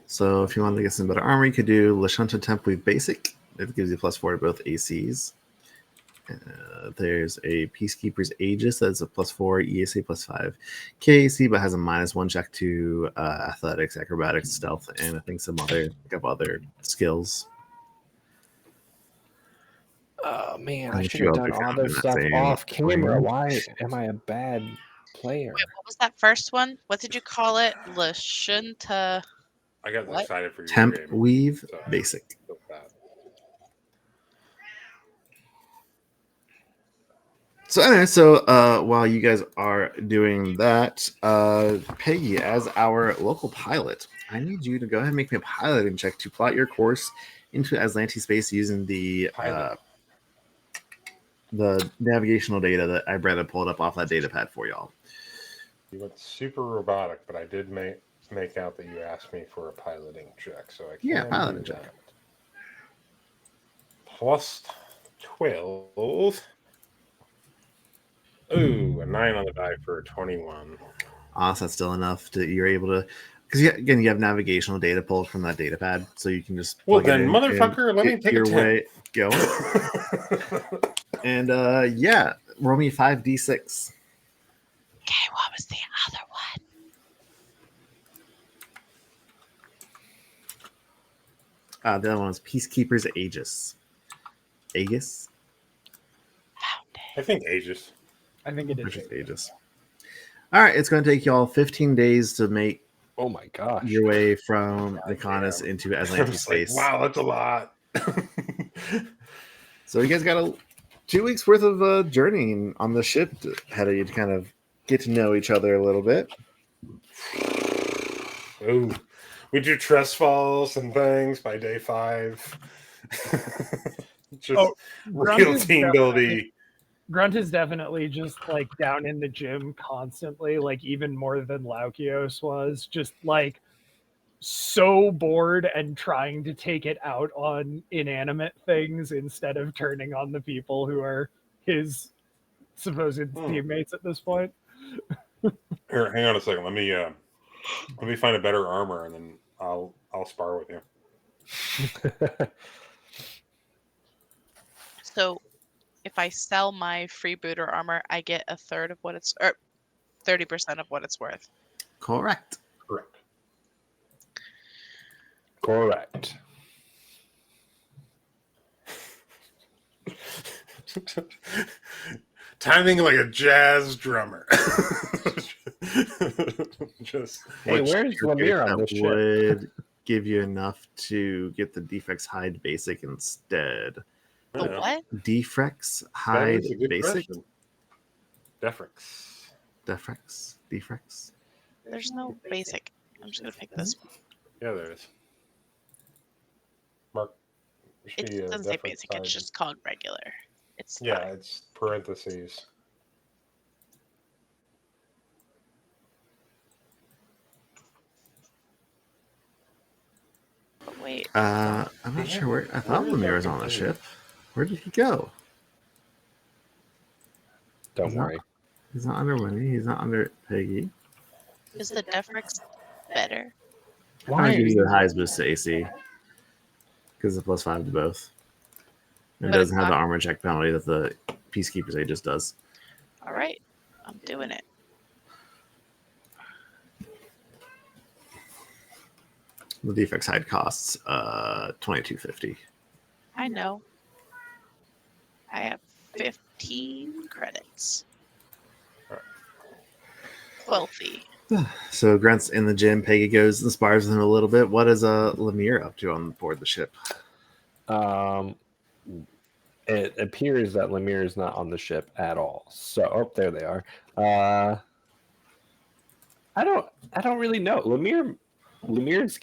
So if you wanted to get some better armor, you could do Lashunta Temp with Basic. It gives you +4 to both ACs. There's a Peacekeeper's Aegis that's a +4 EAC +5 KAC, but has a -1 check to athletics, acrobatics, stealth, and I think some other skills. Oh man, I I'm should sure have I'll done be all found in this that stuff same off camera. range. Why am I a bad player? Wait, what was that first one? What did you call it? Lashunta. I got What? excited for your Temp game. Weave So, Basic. feel bad. So anyway, while you guys are doing that, Peggy, as our local pilot, I need you to go ahead and make me a piloting check to plot your course into Aslanti space using the navigational data that I Brenda pulled up off that data pad for y'all. You went super robotic, but I did make out that you asked me for a piloting check, so I can Yeah, piloting do check. that. Plus 12. Ooh, a 9 on the die for a 21. Awesome, that's still enough to you're able to because again you have navigational data pulled from that data pad, so you can just Well, plug it then, in motherfucker, and let me get take a your 10. way going. And yeah, roll me 5d6. Okay, what was the other one? The other one was Peacekeeper's Aegis. Aegis? Found it. I think Aegis. I think it is. Purchase Aegis. All right, it's going to take you all 15 days to make Oh my gosh. your way from Niconis Damn. into I Aslante's was like, space. wow, that's a lot. So you guys got 2 weeks worth of journeying on the ship ahead of you to kind of get to know each other a little bit. Ooh, we do trust falls and things by day 5. Just Oh, Grunt real is team building. Grunt is definitely just like down in the gym constantly, like even more than Laukios was, just like so bored and trying to take it out on inanimate things instead of turning on the people who are his supposed teammates at this point. Here, hang on a second. Let me find a better armor, and then I'll spar with you. So, if I sell my freebooter armor, I get a third of what it's, or 30% of what it's worth. Correct. Correct. Correct. Timing like a jazz drummer. Just Hey, Which where's Lemire on that this ship? would give you enough to get the Defects Hide Basic instead. The Yeah. what? Defects That Hide is a good Basic? question. Defrix. Defects? There's no basic. I'm just gonna pick this one. Yeah, there is. Mark. there should It be a doesn't say Defrix basic. side. It's just called regular. It's Yeah, fine. it's parentheses. But wait. I'm not sure where. I thought Where is Lemire our was on the companion? ship. Where did he go? Don't He's not- worry. He's not under Winnie. He's not under Peggy. Is the Defrix better? I'm going to give you the highest boost to AC. Because it's +5 to both. And it But doesn't it's have the not- armor check penalty that the Peacekeeper's Aegis does. All right, I'm doing it. The Defects Hide costs $22.50. I know. I have 15 credits. Wealthy. So Grunt's in the gym. Peggy goes and spars with him a little bit. What is Lemire up to on board the ship? It appears that Lemire is not on the ship at all. So, oh, there they are. I don't really know. Lemire's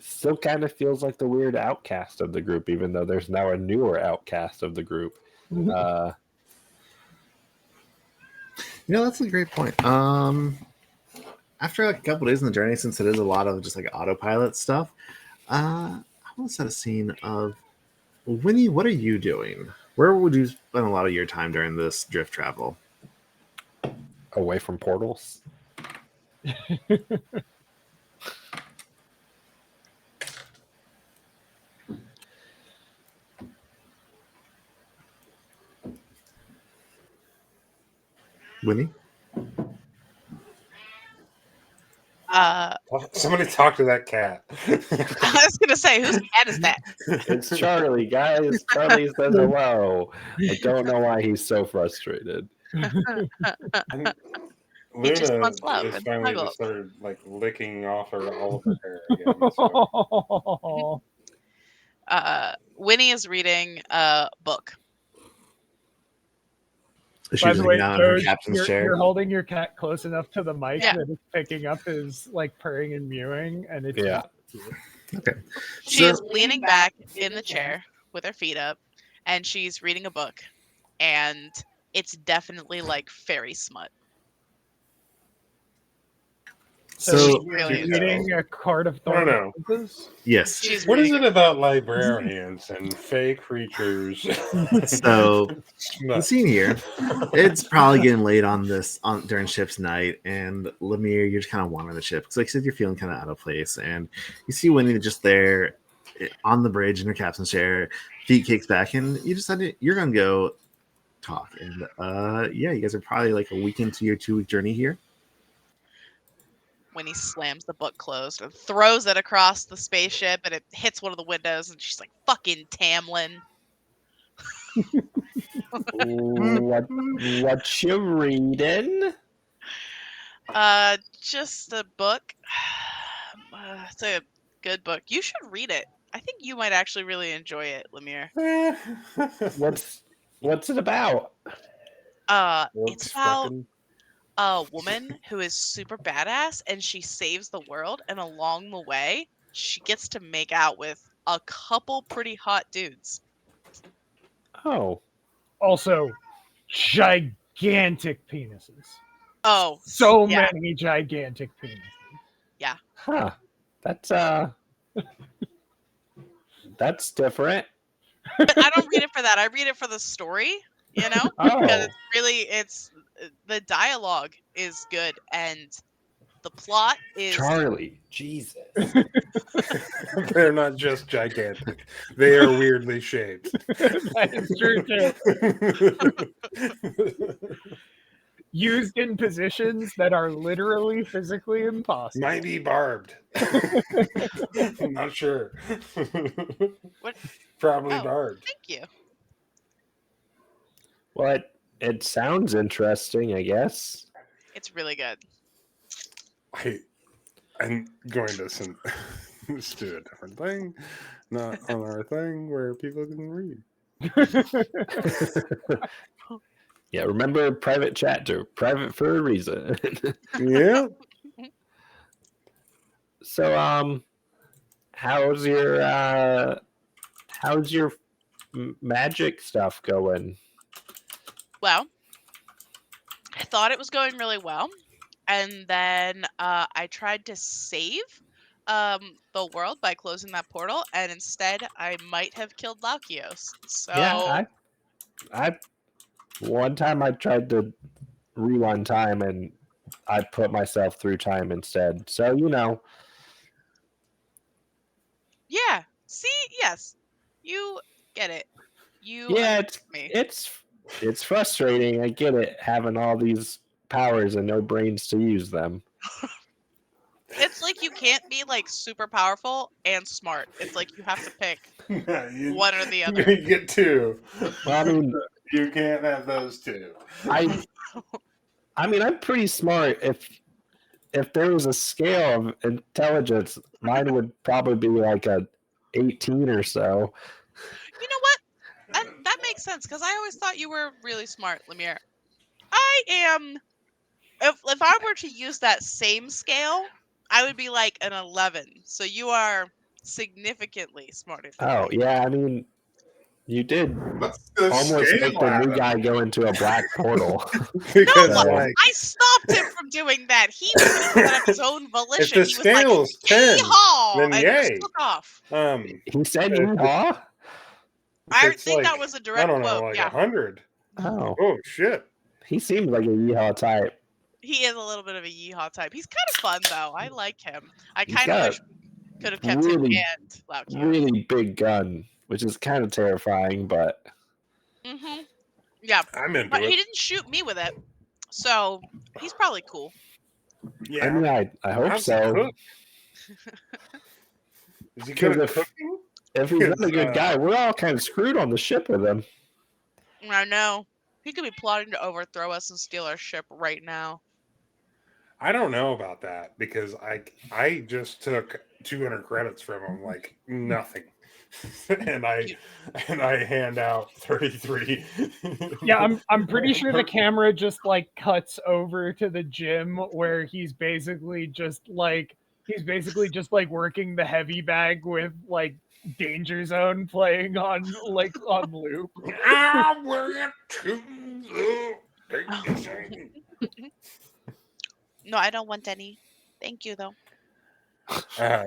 still kind of feels like the weird outcast of the group, even though there's now a newer outcast of the group. That's a great point. After like a couple days in the journey, since it is a lot of just like autopilot stuff, I want to set a scene of Winnie. What are you doing? Where would you spend a lot of your time during this drift travel? Away from portals. Winnie? Somebody talk to that cat. I was gonna say, whose cat is that? It's Charlie, guys. Charlie says hello. I don't know why he's so frustrated. He just Luna wants love is and finally snuggle. just started like licking off all of her hair again. So. Winnie is reading a book. Is she By just the way, hanging out in her Doge, captain's you're chair? holding your cat close enough to the mic Yeah. that it's picking up his like purring and mewing, and it's Yeah. Okay. She So- is leaning back in the chair with her feet up, and she's reading a book, and it's definitely like fairy smut. So So you're really eating a card of I don't thorn know. roses? yes. She's What really is it about librarians and fake creatures? So the Nuts. scene here, it's probably getting late on during ship's night, and Lemire, you're just kind of wandering the ship because, like I said, you're feeling kind of out of place, and you see Winnie just there on the bridge in her captain's chair, feet kicked back, and you decided you're gonna go talk. And yeah, you guys are probably like a week into your 2-week journey here. when he slams the book closed and throws it across the spaceship and it hits one of the windows and she's like, fucking Tamlin. What you reading? Just a book. It's a good book. You should read it. I think you might actually really enjoy it, Lemire. What's it about? It's about a woman who is super badass and she saves the world, and along the way she gets to make out with a couple pretty hot dudes. Oh, Also, gigantic penises. Oh, So yeah. many gigantic penises. huh. That's different. But I don't read it for that. I read it for the story, you know? Oh, Because it's the dialogue is good and the plot is Charlie, Jesus. They're not just gigantic; they are weirdly shaped. That is true too. Used in positions that are literally physically impossible. Might be barbed. I'm not sure. What? Probably Oh. barbed. Thank you. Well, it sounds interesting, I guess. It's really good. I'm going to let's do a different thing, not on our thing where people can read. Yeah, remember private chat to private for a reason. Yeah. So, how's your magic stuff going? Well, I thought it was going really well, and then I tried to save the world by closing that portal, and instead I might have killed Laukios. So Yeah, I one time I tried to rewind time and I put myself through time instead. So yeah. See, yes, you get it. You yeah, understand me. it's frustrating. I get it, having all these powers and no brains to use them. It's like you can't be like super powerful and smart. It's like you have to pick You one or the other. You get two. Well, I mean, You can't have those two. I mean, I'm pretty smart. If there was a scale of intelligence, mine would probably be like a 18 or so. You know what? That makes sense because I always thought you were really smart, Lemire. I am. If I were to use that same scale, I would be like an 11. So you are significantly smarter than Oh me. yeah, I mean, you did What's the almost scale make the new Adam? guy go into a black portal. Because No, like I stopped him from doing that. He was doing that of his own volition. if the He was like, scale is 10, "Yeehaw!" then and yay. just took off. He said, If "Yeehaw!" I it's think like, that was a I direct don't know, quote. like Yeah, 100. Oh, Oh shit! he seems like a yeehaw type. he is a little bit of a yeehaw type. He's kind of fun though. I like him. I He's kind of got wish we could have kept him really, and Laukios. really big gun, which is kind of terrifying. But Mm-hmm. Yeah, I'm into but he it. didn't shoot me with it, so he's probably cool. Yeah. I mean, I hope How's he so. cook? Is he good at Because cooking? if he's not a good guy, we're all kind of screwed on the ship with him. I know. He could be plotting to overthrow us and steal our ship right now. I don't know about that because I just took 200 credits from him like nothing. and I hand out 33. Yeah, I'm pretty sure the camera just like cuts over to the gym where he's basically just like working the heavy bag with like Danger Zone playing on loop. I went to the danger zone. No, I don't want any. Thank you, though.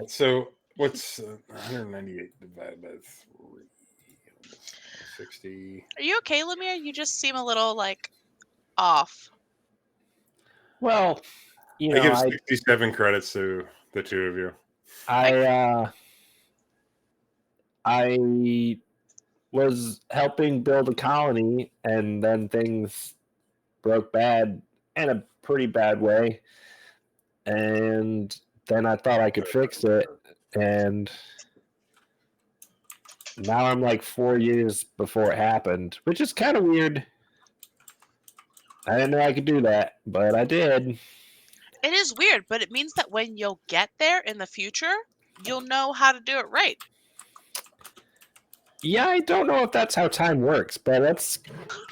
So what's 198 divided by 3? 60. Are you okay, Lemire? You just seem a little like off. Well, I give 67 credits to the two of you. I was helping build a colony, and then things broke bad in a pretty bad way. And then I thought I could fix it, and now I'm like 4 years before it happened, which is kind of weird. I didn't know I could do that, but I did. It is weird, but it means that when you'll get there in the future, you'll know how to do it right. Yeah, I don't know if that's how time works, but let's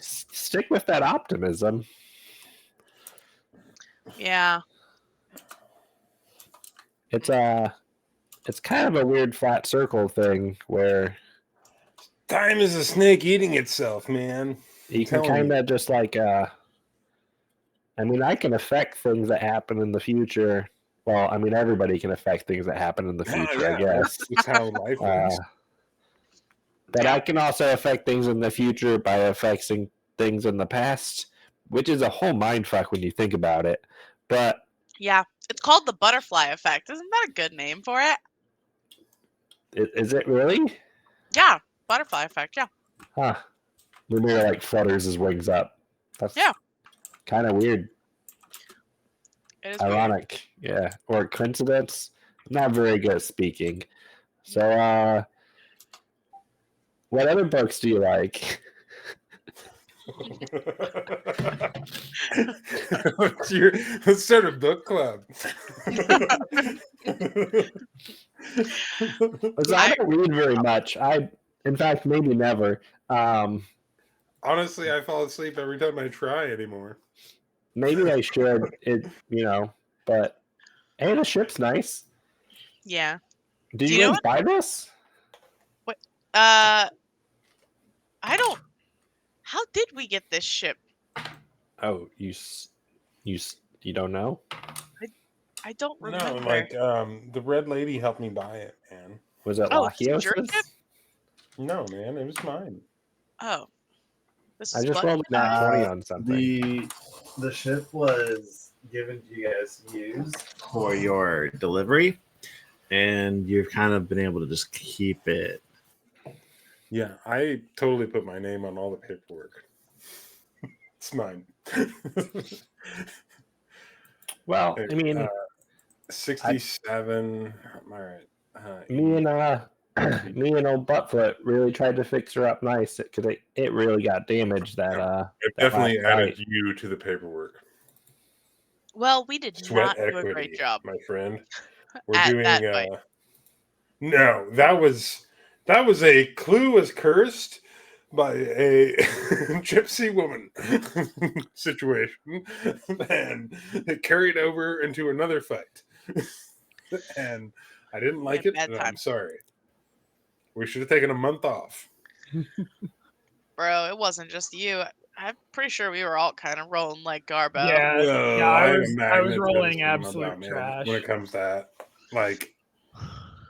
stick with that optimism. Yeah. It's kind of a weird flat circle thing where Time is a snake eating itself, man. you can kind of just like I mean, I can affect things that happen in the future. Well, I mean, everybody can affect things that happen in the future, I guess. It's how life is. But I can also affect things in the future by affecting things in the past, which is a whole mindfuck when you think about it. But yeah, it's called the butterfly effect. Isn't that a good name for it? Is it really? Yeah, butterfly effect. Yeah. Huh. Lemire like flutters his wings up. That's kind of weird. It is ironic, weird. Yeah, or coincidence. Not very good at speaking. So, what other books do you like? Let's start a book club. I don't read very much. In fact, maybe never. Honestly, I fall asleep every time I try anymore. Maybe I should. But hey, the ship's nice. Yeah. Did you guys buy this? What? I don't. How did we get this ship? Oh, you don't know? I don't remember. No, like the red lady helped me buy it, man. Was it Lachios's? No, man, it was mine. Oh. I just rolled a nat 20 on something. The ship was given to you guys to use for your delivery, and you've kind of been able to just keep it. Yeah, I totally put my name on all the paperwork. It's mine. Well, I mean, 67. All right. Me and old Buttfoot really tried to fix her up nice because it really got damaged. That definitely added you to the paperwork. Well, we did Sweat not equity, do a great job, my friend. We're doing no. That was a clue was cursed by a gypsy woman situation, and it carried over into another fight. And I didn't like it, and I'm sorry. We should have taken a month off. Bro, it wasn't just you. I'm pretty sure we were all kind of rolling like Garbo. Yeah, I was rolling absolute trash. When it comes to that, like,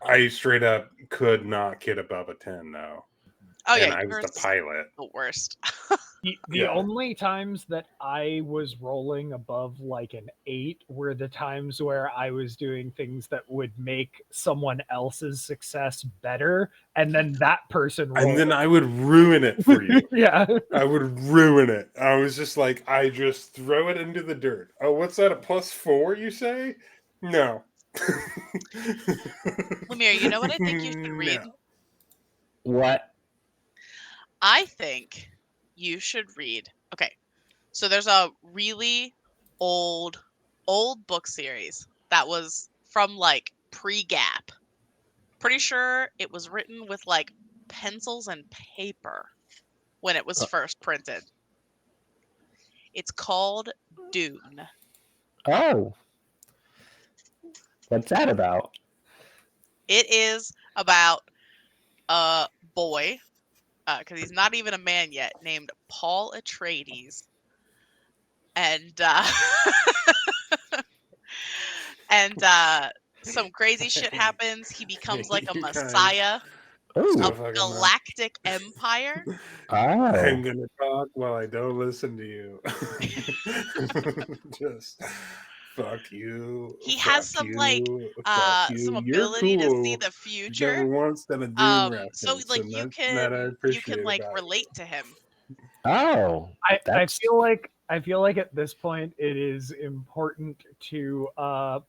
I straight up could not get above a 10 now. Oh, and yeah, I was the pilot. The worst. The only times that I was rolling above like an 8 were the times where I was doing things that would make someone else's success better, and then that person rolled. And then I would ruin it for you. Yeah. I would ruin it. I was just like, I just throw it into the dirt. Oh, what's that, a +4, you say? No. Lemire, you know what I think you should read? No. What? I think you should read. Okay, so there's a really old book series that was from like pre-Gap. Pretty sure it was written with like pencils and paper when it was first printed. It's called Dune. Oh. What's that about? It is about a boy, because he's not even a man yet, named Paul Atreides. And and some crazy shit happens. He becomes like a You guys- messiah Ooh. So of fucking galactic empire. I'm Oh. gonna talk while I don't listen to you. Just fuck you. He fuck has some like you, fuck you. some You're ability to see cool. the You've future. never once done a Doom So reference, like and you that I can appreciate like about relate to him. Oh. I That's feel like at this point it is important to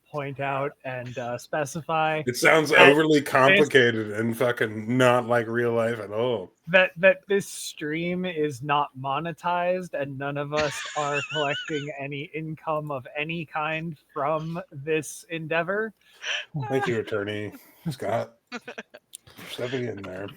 point out and specify It sounds that overly complicated and fucking not like real life at all. that this stream is not monetized and none of us are collecting any income of any kind from this endeavor. Thank you, Attorney Scott, for stepping in there.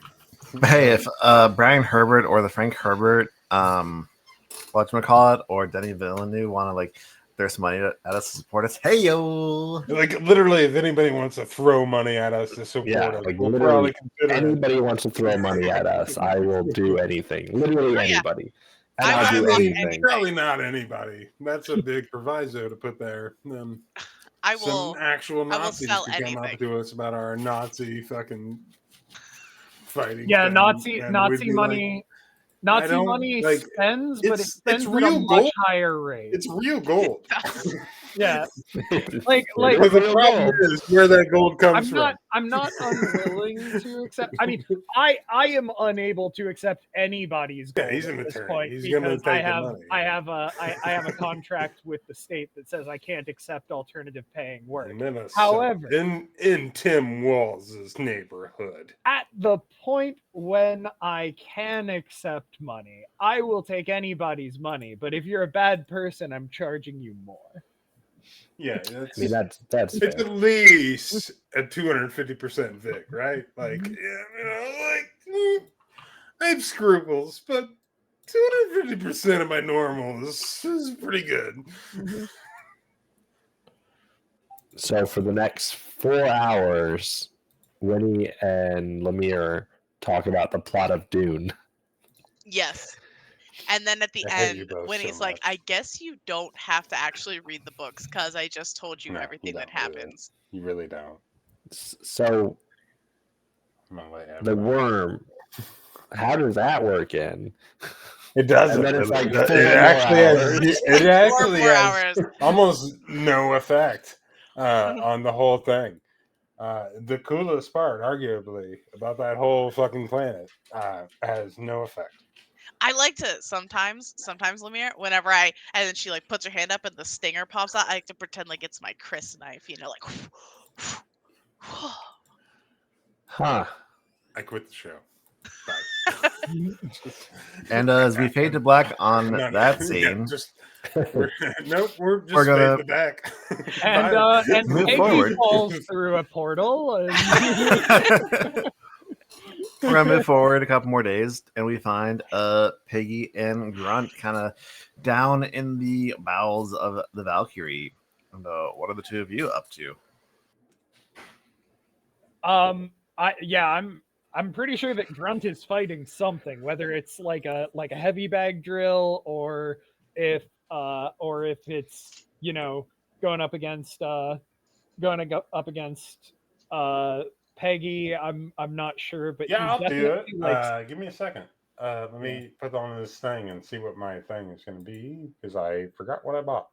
Hey, if Brian Herbert or the Frank Herbert, whatchamacallit, or Denny Villeneuve want to like throw some money at us to support us, hey yo! Like literally, if anybody wants to throw money at us to support yeah, us, like we'll literally probably consider it. anybody wants to throw money at us, I will do anything. Literally Oh, yeah. anybody. And I I'll will do unlock anything. anything. Probably not anybody. That's a big proviso to put there. I Some will actual I will Nazis sell could come up anything. to us about our Nazi fucking fighting. Yeah, thing, Nazi and we'd be money. I Nazi don't, money like, spends, but it it's spends at a real much gold. higher rate. It's real gold. Yeah, Like, like But the problem is where that gold comes from. I'm not unwilling to accept. I mean, I am unable to accept anybody's gold Yeah, he's an at this attorney. point He's gonna because take I the have money. I have a contract with the state that says I can't accept alternative paying work. And then However, in Tim Walls' neighborhood. at the point when I can accept money, I will take anybody's money. But if you're a bad person, I'm charging you more. Yeah, I mean, that's it's fair. at least a 250% Vic, right? Like, I have scruples, but 250% of my normal is pretty good. So for the next 4 hours, Winnie and Lemire talk about the plot of Dune. Yes. And then at the I hate you end, both when so he's like, much. I guess you don't have to actually read the books because I just told you No, you everything that don't really. happens. You really don't. So I'm gonna let the everybody- worm, how does that work in? It doesn't. And then it's really. like 4 it more actually has. hours. It actually 4 has hours. almost no effect on the whole thing. The coolest part, arguably, about that whole fucking planet has no effect. I like to sometimes Lemire, whenever and then she like puts her hand up and the stinger pops out, I like to pretend like it's my Chris knife, like Huh. I quit the show. Bye. And as we fade to black on No, that yeah, scene, we're just We're gonna- fading back. And Move Peggy forward. falls through a portal. And we're gonna move forward a couple more days, and we find Peggy and Grunt kind of down in the bowels of the Valkyrie. And what are the two of you up to? I'm pretty sure that Grunt is fighting something, whether it's like a heavy bag drill or if it's going up against Peggy. I'm not sure, but Yeah, he's I'll do it. definitely like Give me a second. Let me put on this thing and see what my thing is going to be because I forgot what I bought.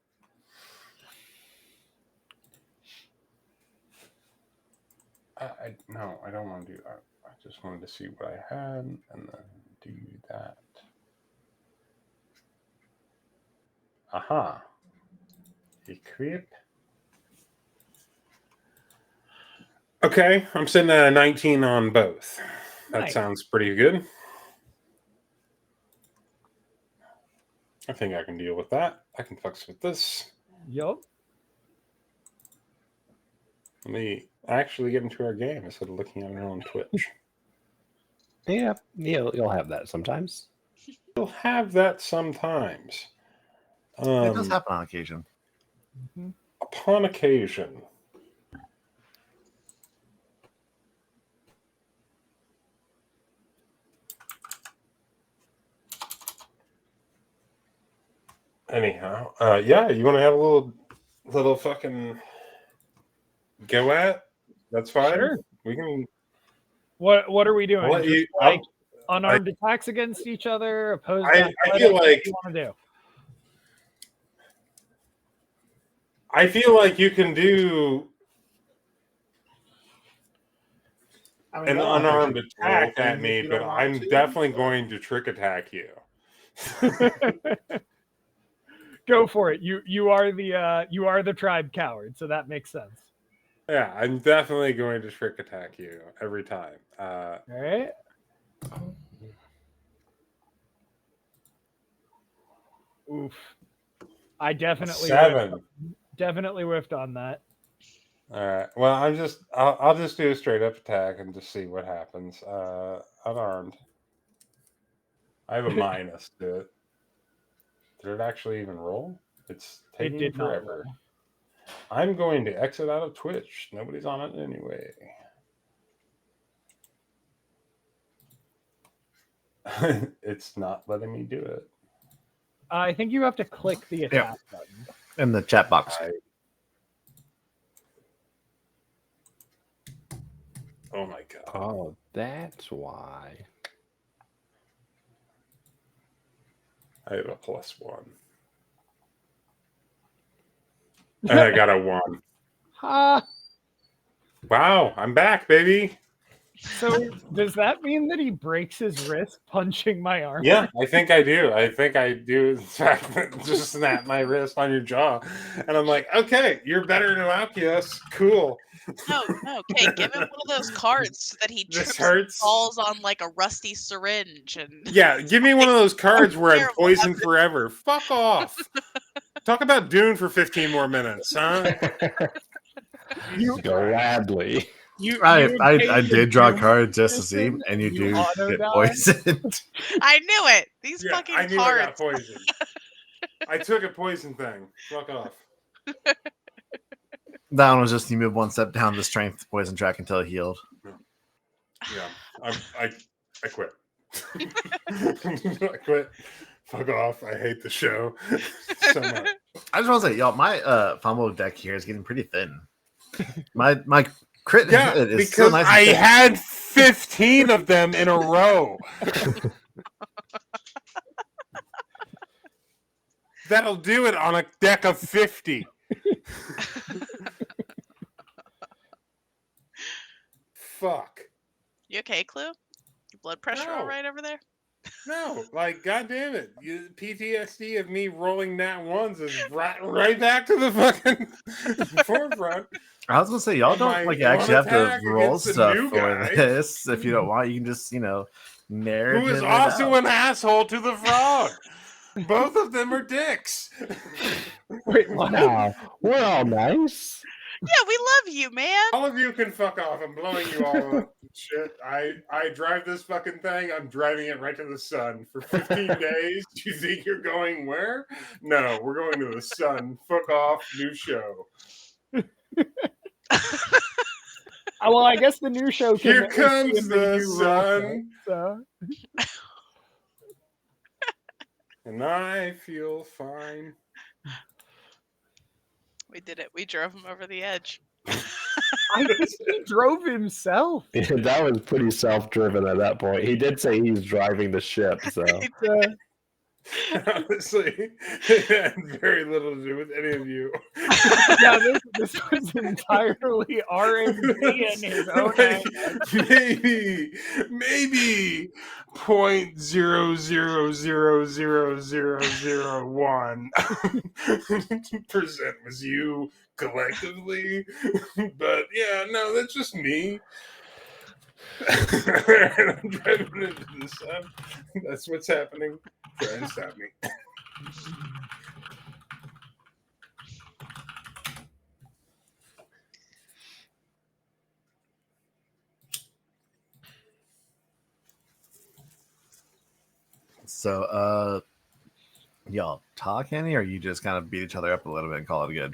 No, I don't want to do that. I just wanted to see what I had and then do that. Aha. Equip. Okay, I'm sitting at a 19 on both. That Nice. sounds pretty good. I think I can deal with that. I can flex with this. yup. Let me actually get into our game instead of looking at it on Twitch. Yeah, you'll have that sometimes. You'll have that sometimes. It does happen on occasion. Upon occasion. Anyhow, yeah, you want to have a little fucking go at. That's fine. Sure. We can. What are we doing? I'll let Just you. like unarmed attacks against each other, opposed. I feel what like do you want to do? I feel like you can do I mean, an I don't unarmed think you attack roll at things me, if you but don't want I'm to. definitely going to trick attack you. Go for it. You are the tribe coward, so that makes sense. Yeah, I'm definitely going to trick attack you every time. All right. Oof. I definitely whiffed on that. All right. Well, I'll just do a straight up attack and just see what happens. Unarmed. I have a minus to it. Did it actually even roll? It's It taking did not forever. roll. I'm going to exit out of Twitch. Nobody's on it anyway. It's not letting me do it. I think you have to click the attack button. In the chat box. Oh my god. Oh, that's why. I have a +1. And I got a 1. Ha! Wow, I'm back, baby. So does that mean that he breaks his wrist punching my arm? Yeah, I think I do. I think I do. In fact, just snap my wrist on your jaw, and I'm like, okay, you're better than Alcius. Cool. No, okay, give him one of those cards so that he This trips and hurts. falls on like a rusty syringe and Yeah, give me one of those cards where I'm terrible. poisoned forever. Fuck off. Talk about Dune for 15 more minutes, huh? Gladly. I did draw cards just to see, and you do get poisoned. I knew it. These Yeah, fucking I knew cards. I got poisoned. I took a poison thing. Fuck off. That one was just you move one step down the strength poison track until it healed. Yeah, I quit. I quit. Fuck off. I hate the show so much. I just want to say, y'all, my fumble deck here is getting pretty thin. My crit Yeah, is because still nice and I thick. had 15 of them in a row. That'll do it on a deck of 50. Fuck. You okay, Clue? Your blood pressure all No. right over there? No, like, goddamn it. PTSD of me rolling nat ones is right back to the fucking forefront. I was gonna say, y'all don't like actually have to roll stuff for this. If you don't want, you can just narrative. Who is also an asshole to the frog. Both of them are dicks. Wait, what? No, we're all nice. Yeah, we love you, man. All of you can fuck off. I'm blowing you all up. Shit. I drive this fucking thing. I'm driving it right to the sun for 15 days. Do you think you're going where? No, we're going to the sun. Fuck off. New show. Well, I guess the new show can Here at least comes see him the do roll sun. set, so. And I feel fine. We did it. We drove him over the edge. I think he drove himself. That was pretty self-driven at that point. He did say he's driving the ship, so Honestly, it had very little to do with any of you. Yeah, this was entirely RNG in his own Like, act. maybe 0.00000001% was you collectively, but yeah, no, that's just me. I'm driving into the sun. That's what's happening. Try and stop me. So, y'all talk any, or you just kind of beat each other up a little bit and call it good?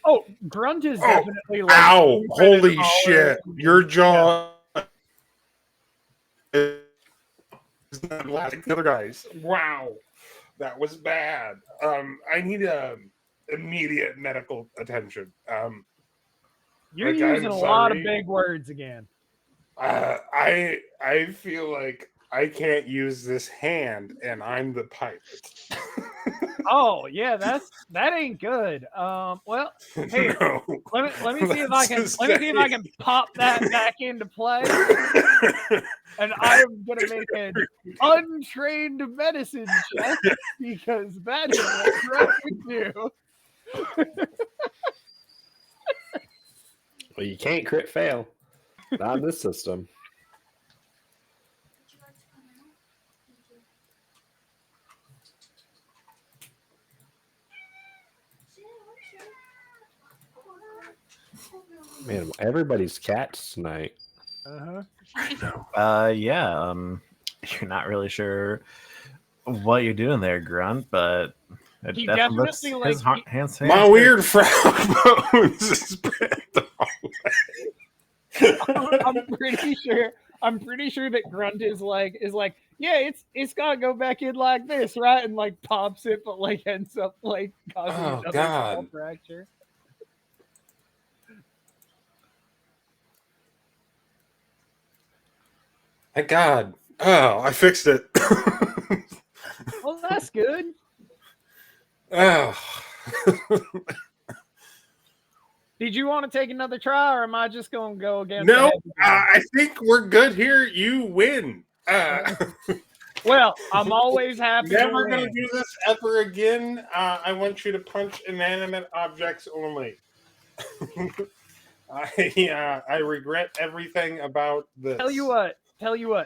Oh, Grunt is definitely like. Ow! Holy shit! Your jaw is not like the other guys. Wow, that was bad. I need immediate medical attention. You're Like, I'm using a lot of sorry. big words again. I feel like I can't use this hand, and I'm the pilot. Oh yeah, that ain't good. Well, here, No, let me see if I can let's let me see if I can pop that back into play. And I am gonna make an untrained medicine check because that is what Grunt would do. Well, you can't crit fail. Not in this system. Would you like to come out? Thank you. Man, everybody's cats tonight. Uh-huh. Yeah. You're not really sure what you're doing there, Grunt, but it He definitely looks definitely, like, his he- hands. My weird frog bones is spread I'm pretty sure that Grunt is like, yeah, it's gotta go back in like this, right? And like pops it, but like ends up like causing Oh, another God. skull fracture. Thank God. Oh, I fixed it. Well, that's good. Oh. Did you want to take another try, or am I just gonna go against? No, the head? I think we're good here. You win. Well, I'm always happy. Never to gonna win. do this ever again. I want you to punch inanimate objects only. I regret everything about this. Tell you what.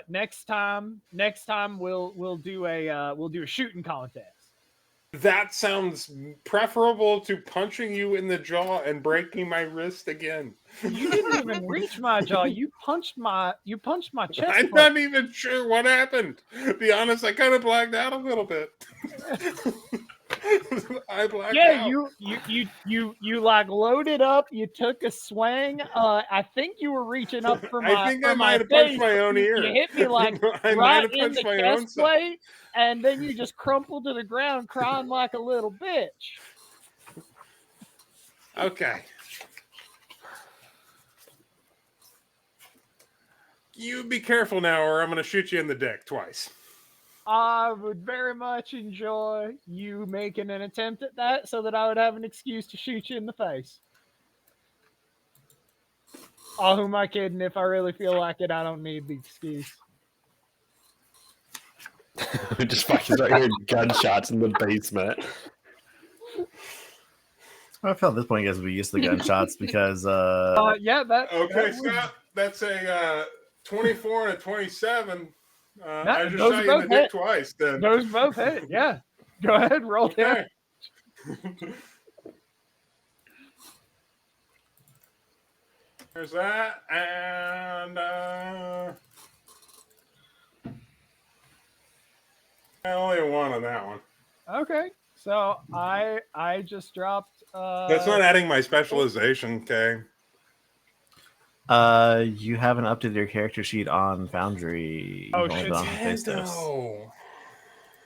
Next time we'll do a shooting contest. That sounds preferable to punching you in the jaw and breaking my wrist again. You didn't even reach my jaw. You punched my chest. I'm not even sure what happened. To be honest, I kind of blacked out a little bit. I blacked out. You like loaded up. You took a swing. I think you were reaching up for my. I think for I my might have punched face, my but own you ear. hit me like I might right have in punched the my own chest self. plate, and then you just crumpled to the ground, crying like a little bitch. Okay. You be careful now, or I'm going to shoot you in the dick twice. I would very much enjoy you making an attempt at that so that I would have an excuse to shoot you in the face. Oh, who am I kidding? If I really feel like it, I don't need the excuse. Just fucking start hearing gunshots in the basement. I feel at this point, you guys would be used to the gunshots because Yeah, that. Okay, that would- Scott, that's a 24 and a 27. Yeah, I just those shot you in the both dick hit. twice. Then. Those both hit. Yeah. Go ahead, roll down. Okay. There's that, and only a one on that one. Okay. So I just dropped. That's not adding my specialization, okay? you haven't updated your character sheet on Foundry. Oh, You've only shit. been on Hephaestus. Nintendo.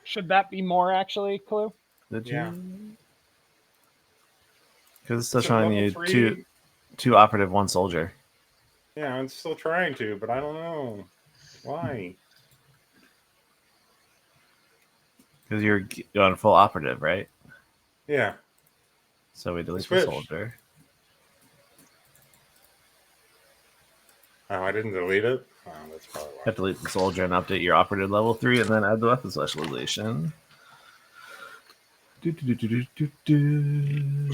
Should that be more actually, Clue? Did you? Yeah. Because it's still So showing level you 3 two operative, one soldier. Yeah, I'm still trying to, but I don't know why. Because you're going full operative, right? Yeah. So we delete the Switch. soldier. Oh, I didn't delete it. Oh, that's probably You why. have to delete the soldier and update your operative level 3, and then add the weapon specialization. It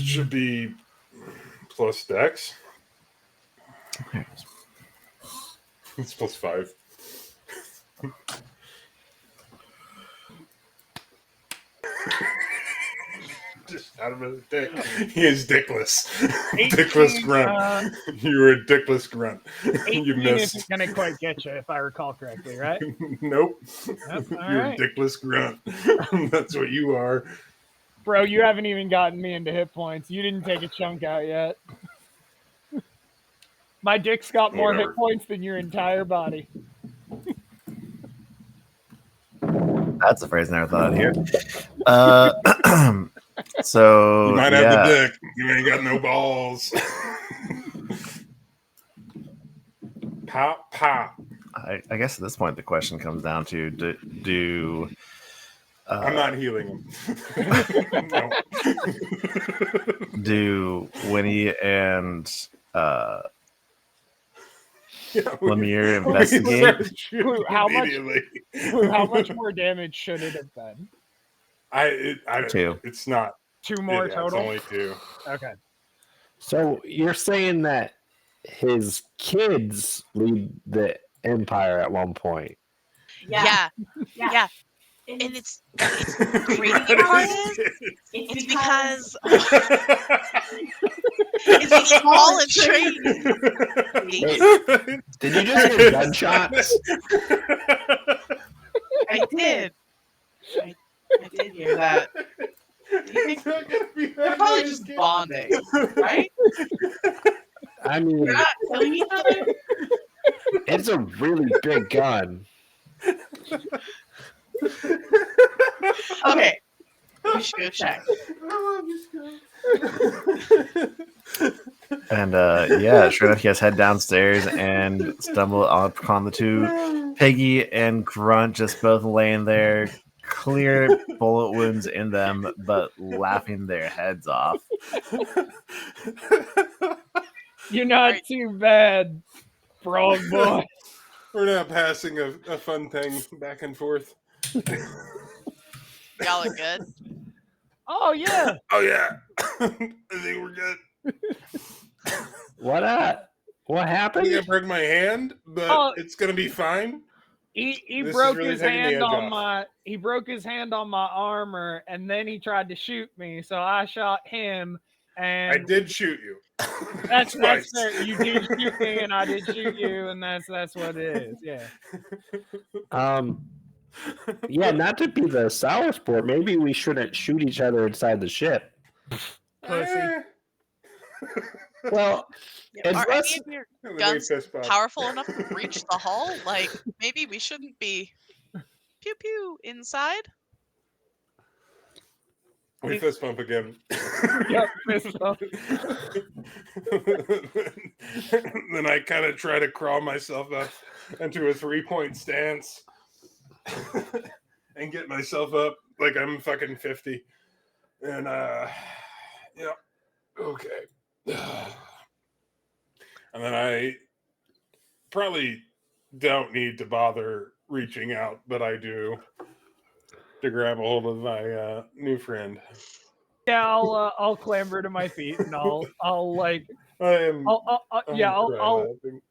should be plus dex. There it is. It's plus 5. Just out of his dick. He is dickless. 18, Dickless grunt. You were a dickless grunt. 18 You missed. isn't gonna quite get you if I recall correctly, right? Nope. Yep, all You're right. a dickless grunt. That's what you are. Bro, you haven't even gotten me into hit points. You didn't take a chunk out yet. My dick's got more Whatever. hit points than your entire body. That's a phrase I never thought I'd hear. So You might yeah. have the dick. You ain't got no balls. Pop, pop. I guess at this point the question comes down to do I'm not healing him. No. do Winnie and Yeah, Lemire we investigate? started shooting Clue, how much- immediately. Clue, how much more damage should it have been? I don't. 2. It's not. 2 more It's total? only 2. Okay. So you're saying that his kids lead the empire at one point? Yeah. Yeah. And it's Not crazy his part is kids. it's because it's because Paul and Trady. Did you just hear gunshots? I did. I did hear that. It's not gonna be They're that probably good just again. bonding, right? I mean, They're not killing each other. it's a really big gun. Okay, we should go check. And yeah, sure enough, you guys head downstairs and stumble upon the two, Peggy and Grunt, just both laying there, clear bullet wounds in them, but laughing their heads off. You're not Right. too bad, frog boy. We're now passing a fun thing back and forth. Y'all are good. Oh, yeah. Oh yeah, I think we're good. What I happened? think I broke my hand, but Oh. it's gonna be fine. He This is broke really his taking the hand edge on off. he broke his hand on my armor, and then he tried to shoot me, so I shot him. And I did shoot you. that's Twice. fair. You did shoot me, and I did shoot you, and that's what it is. Yeah. Yeah, not to be the sour sport, maybe we shouldn't shoot each other inside the ship. Pussy. Eh, Well, it's Are less, any of your the way guns fist bump. powerful enough to breach the hull? Like maybe we shouldn't be pew pew inside. We fist bump again. Yep, fist bump. Then I kind of try to crawl myself up into a 3-point stance and get myself up like I'm fucking 50. And yeah, okay. And then I probably don't need to bother reaching out, but I do, to grab a hold of my new friend. Yeah, I'll clamber to my feet, and I'll like I am.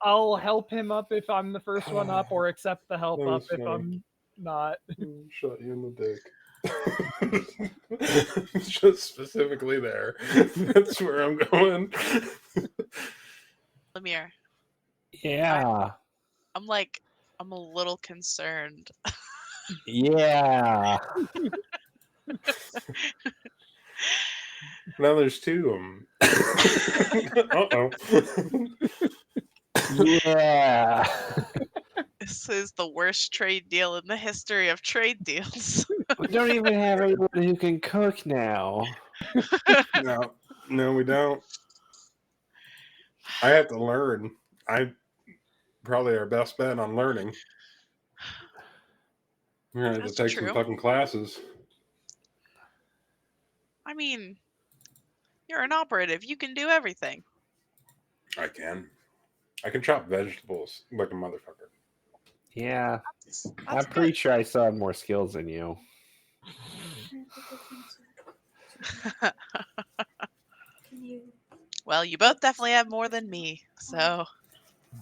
I'll help him up if I'm the first one up, or accept the help That up was if funny. I'm not. Shot you in the dick. Just specifically there. That's where I'm going. Lemire, yeah, I'm a little concerned. yeah. Now there's 2 of them. Uh-oh. Yeah. This is the worst trade deal in the history of trade deals. We don't even have anyone who can cook now. No, we don't. I have to learn. I probably our best bet on learning. We're gonna have to That's take some true. fucking classes. I mean, you're an operative. You can do everything. I can chop vegetables like a motherfucker. Yeah, That's I'm good. pretty sure I still have more skills than you. Well, you both definitely have more than me. So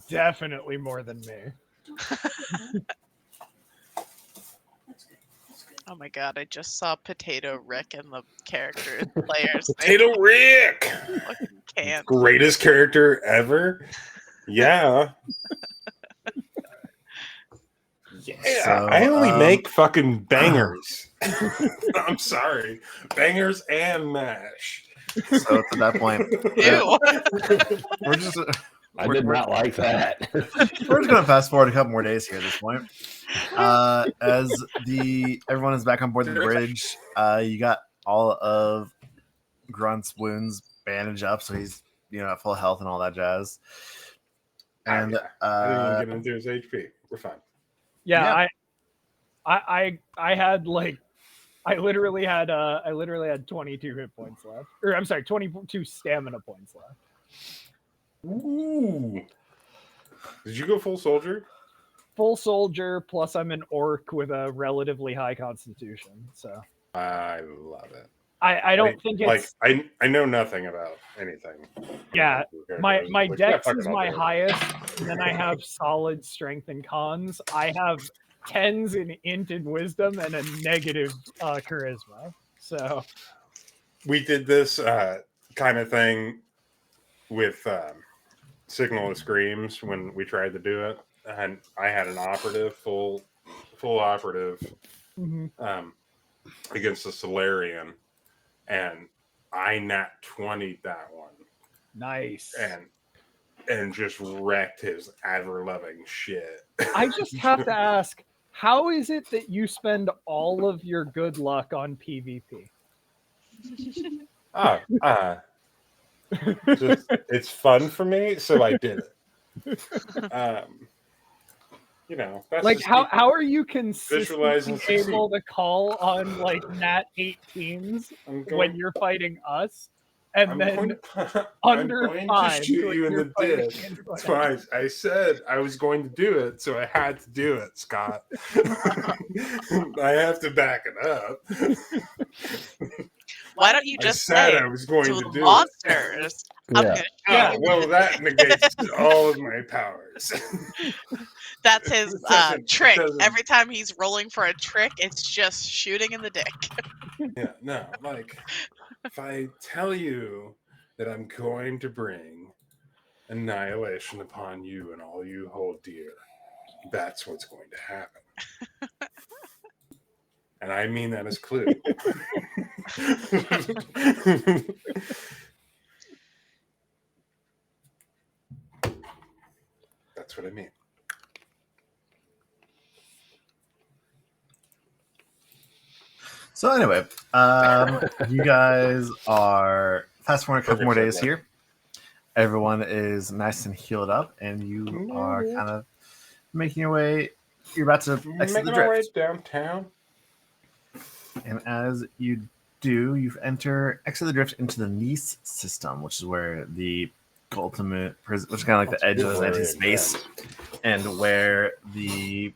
Definitely more than me. oh my god, I just saw Potato Rick in the character players. Potato Rick! Fucking can't. Greatest character ever. Yeah. Yeah. So, I only make fucking bangers. I'm sorry. Bangers and mash. So at that point, Ew. we're just I did not like that. we're just gonna fast forward a couple more days here at this point. As everyone is back on board the bridge, you got all of Grunt's wounds bandaged up, so he's at full health and all that jazz. And I didn't even get into his HP. We're fine. Yeah, I had like I literally had 22 hit points left. Or I'm sorry, 22 stamina points left. Ooh. Did you go full soldier? Full soldier plus I'm an orc with a relatively high constitution. So I love it. I don't think it's like I know nothing about anything. yeah. My Like, dex fuck it, is I'll my do it. highest, and then I have solid strength and cons. I have 10s in int and wisdom and a negative charisma. So We did this kind of thing with Signal of Screams when we tried to do it, and I had an operative, full operative, against the Solarian, and I nat 20'd that one. nice. And just wrecked his ever-loving shit. I just have to ask, how is it that you spend all of your good luck on PvP? Just, it's fun for me, so I did it. You know, that's Like just how are you visualize consistently and succeed. able to call on like nat 18s when you're fighting us, and then under I'm going 5 to shoot when you in you're the fighting dick anyone twice. I said I was going to do it, so I had to do it, Scott. I have to back it up. Why don't you I just said say I was going to to the do monsters? I'm Yeah. gonna Yeah. it. Oh, well, that negates all of my powers. That's his It trick. doesn't- Every time he's rolling for a trick, it's just shooting in the dick. Yeah, no, like, if I tell you that I'm going to bring annihilation upon you and all you hold dear, that's what's going to happen. And I mean that as Clue. That's what I mean. So anyway, you guys are fast forward a couple more days here. Everyone is nice and healed up, and you are kind of making your way. You're about to exit the Making our way drift, downtown. and as you do, you exit the drift into the Nice system, which is where the ultimate, which is kind of like the edge of Atlantic space, and where the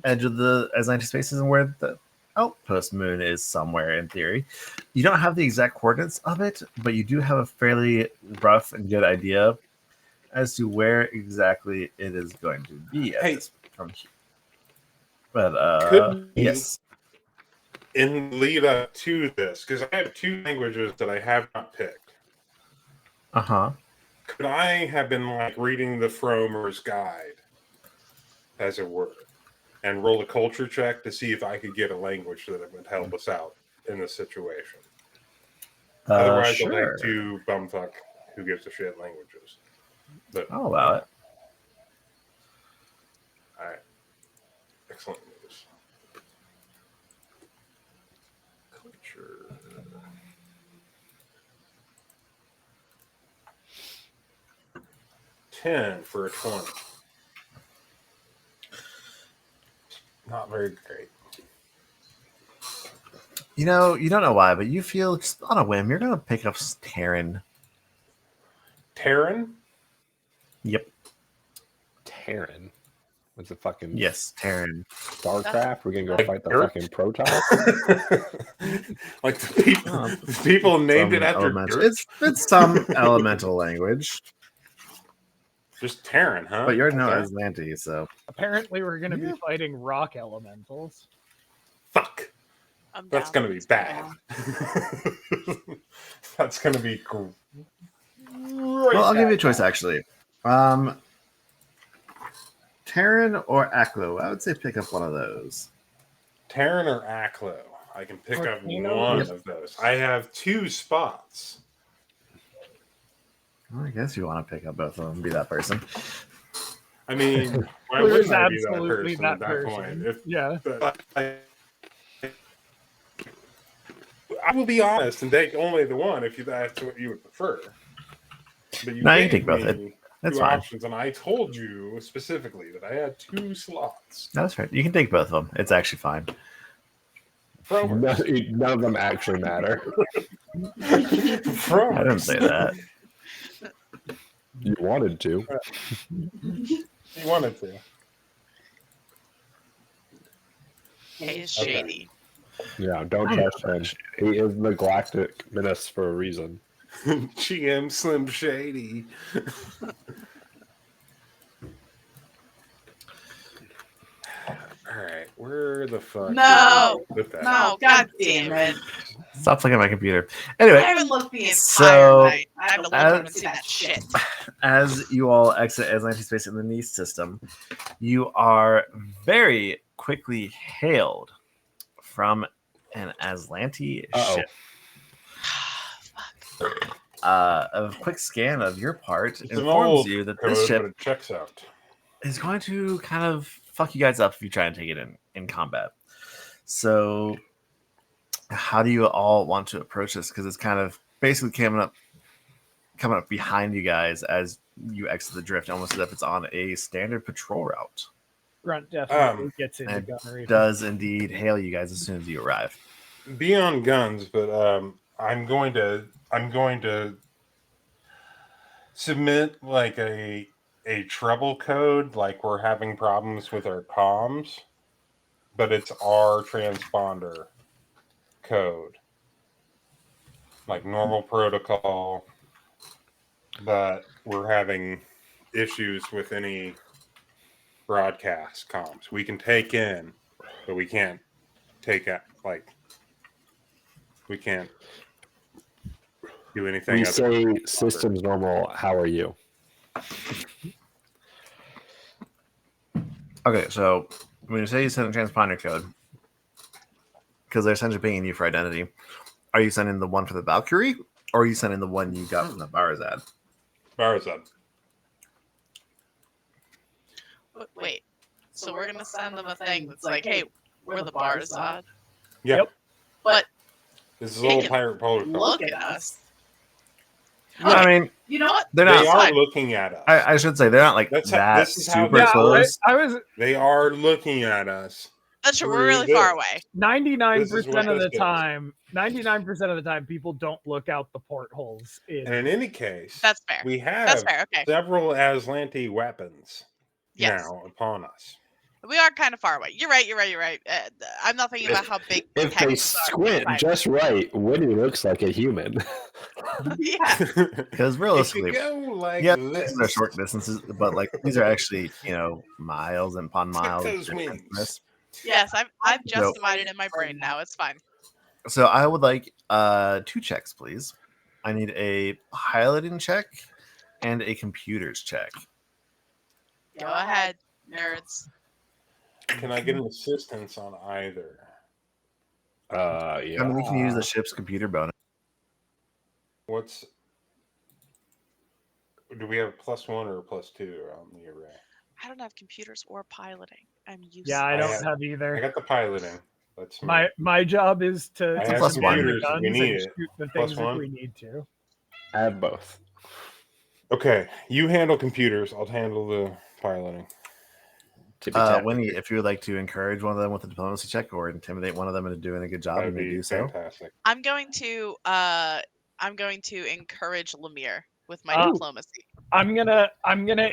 edge of the Atlantic space is, and where the outpost moon is somewhere in theory. You don't have the exact coordinates of it, but you do have a fairly rough and good idea as to where exactly it is going to be from here. But yes, in lead up to this, because I have 2 languages that I have not picked. Could I have been like reading the Fromer's Guide, as it were, and roll a culture check to see if I could get a language that would help us out in this situation? Otherwise, sure. I'll link to bumfuck who gives a shit languages. But I'll allow it. All right, excellent news. Culture. $10 for a 20. Not very great. You know, you don't know why, but you feel just on a whim you're going to pick up Terran. Terran? Yep. Terran. What's the fucking Terran. StarCraft? We're gonna go fight the Dirt? fucking Protoss? Like the people named it after dirt? It's some elemental language. Just Terran, huh? But you already know Okay. Atlanti, so Apparently, we're going to be fighting rock elementals. Fuck. I'm That's down. gonna be bad. That's gonna be great. well, I'll give you a choice actually. Terran or Aklo? I would say pick up one of those. Terran or Aklo? I can pick up Volcano? one Yep. of those. I have 2 spots. Well, I guess you want to pick up both of them and be that person. I mean, why Clue is wouldn't I be that absolutely person that at that person. point? If, Yeah. but I will be honest and take only the one if that's what you would prefer. But you No, you gave can take both. me That's two fine. options, and I told you specifically that I had 2 slots. That's right. You can take both of them. It's actually fine. None of them actually matter. I didn't say that. You wanted to. He wanted to. Hey, it's Okay. shady. Yeah, don't trust him. He is the Galactic Menace for a reason. GM Slim Shady. All right, where the fuck? No! did we put that? No, god damn it. Stop looking at my computer. I Anyway, haven't looked the entire So, night. I had to look up and see that shit. as you all exit Aslante's space in the Nice system, you are very quickly hailed from an Aslante ship. A quick scan of your part It's an informs old you that code, this ship but it checks out. is going to kind of fuck you guys up if you try and take it in combat. So, how do you all want to approach this? Because it's kind of basically coming up behind you guys as you exit the drift, almost as if it's on a standard patrol route. Grunt definitely gets into And gunnery. does indeed hail you guys as soon as you arrive. Be on guns, but I'm going to submit like a trouble code, like we're having problems with our comms, but it's our transponder code, like normal protocol, but we're having issues with any broadcast comms. We can take in, but we can't take out, like we can't do anything. We other say than systems normal. How are you? Okay, so when you say you send a transponder code, because they're essentially paying you for identity, are you sending the one for the Valkyrie, or are you sending the one you got from the Barazad? Barazad. Wait, so we're gonna send them a thing that's like, hey, we're the Barzad. Yeah. Yep. But This is a They little can pirate protocol. look at us. I mean, You know what? they're They not. are fine. looking at us. I should say they're not like That's that this is how super they- Yeah, close. I was They are looking at us. That's true. We're through really this. far away. 99% of the this is. time. 99% of the time, people don't look out the portholes. And in any case, That's fair. we That's have fair. Okay. several Aslante weapons Yes. now upon us. We are kind of far away. You're right. I'm not thinking about how big the If they hexes are. squint Right. just right, Winnie looks like a human. Yeah. Because If realistically, you go like yeah, this, these are short distances, but like these are actually miles and upon miles. those of wings. distance. Yes, I've So- justified it in my brain now. It's fine. So I would like 2 checks, please. I need a piloting check and a computers check. Go ahead, nerds. Can I get an assistance on either? I Yeah. mean, we can use the ship's computer bonus. What's do we have a +1 or a +2 on the array? I don't have computers or piloting. I'm useless. Yeah, I don't have- have I either. got the piloting. That's me. My job is to I have command the computers if we guns need and it. shoot the Plus things if one? we need to. I have both. Okay, you handle computers. I'll handle the piloting. Tippy-tap. Winnie, if you would like to encourage one of them with a diplomacy check or intimidate one of them into doing a good job, That'd you may be do so. fantastic. I'm going to encourage Lemire with my Oh. diplomacy. I'm gonna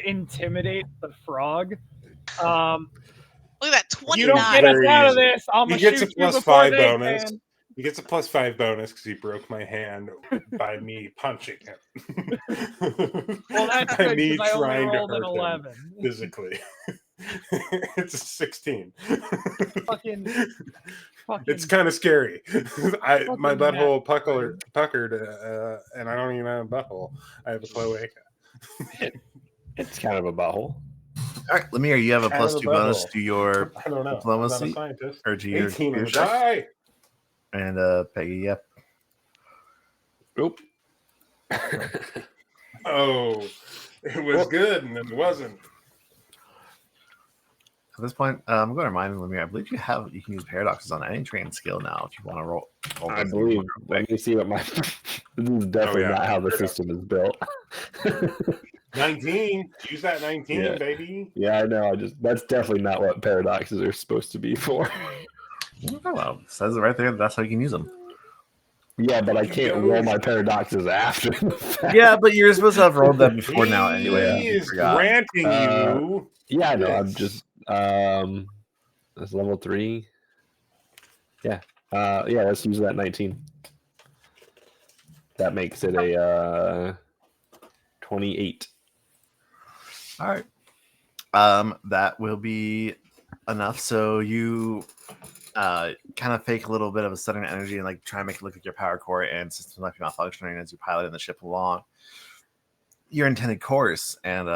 intimidate the frog. Look at that, You don't 29. get us Very out of easy. this. I'm He gonna gets a shoot you before +5 they bonus. can. He gets a +5 bonus because he broke my hand by me punching him. Well, that's by good me because I only trying to rolled an hurt him 11. physically. It's a 16. Fucking. It's kind of scary. My Fucking butthole mad. puckered, and I don't even have a butthole. I have a cloaca. It's kind of a butthole. All right, Lemire, you have a Kind of a +2 bonus butthole. to your I don't know. Diplomacy? I'm not a scientist. or to your 18 on the computer check. die. And Peggy, yep. Oop. Oh, it was good and then it wasn't. At this point, I'm going to remind Lemire, I believe you can use paradoxes on any trained skill now if you want to roll I this believe. real Let quick. me see what my. This is definitely yeah, not how the fair enough. system is built. 19. Use that 19, Yeah. baby. Yeah, I know. That's definitely not what paradoxes are supposed to be for. Oh, well, it says it right there. That's how you can use them. Yeah, but I can't roll my paradoxes after the fact. Yeah, but you're supposed to have rolled them before now He anyway. You is forgot. granting you. Yeah, I know. I'm this. just that's level 3. Yeah. Yeah, let's use that 19. That makes it a 28. All right. That will be enough. So you kind of fake a little bit of a sudden energy and like try and make it look like your power core and systems might be malfunctioning as you pilot the ship along your intended course. And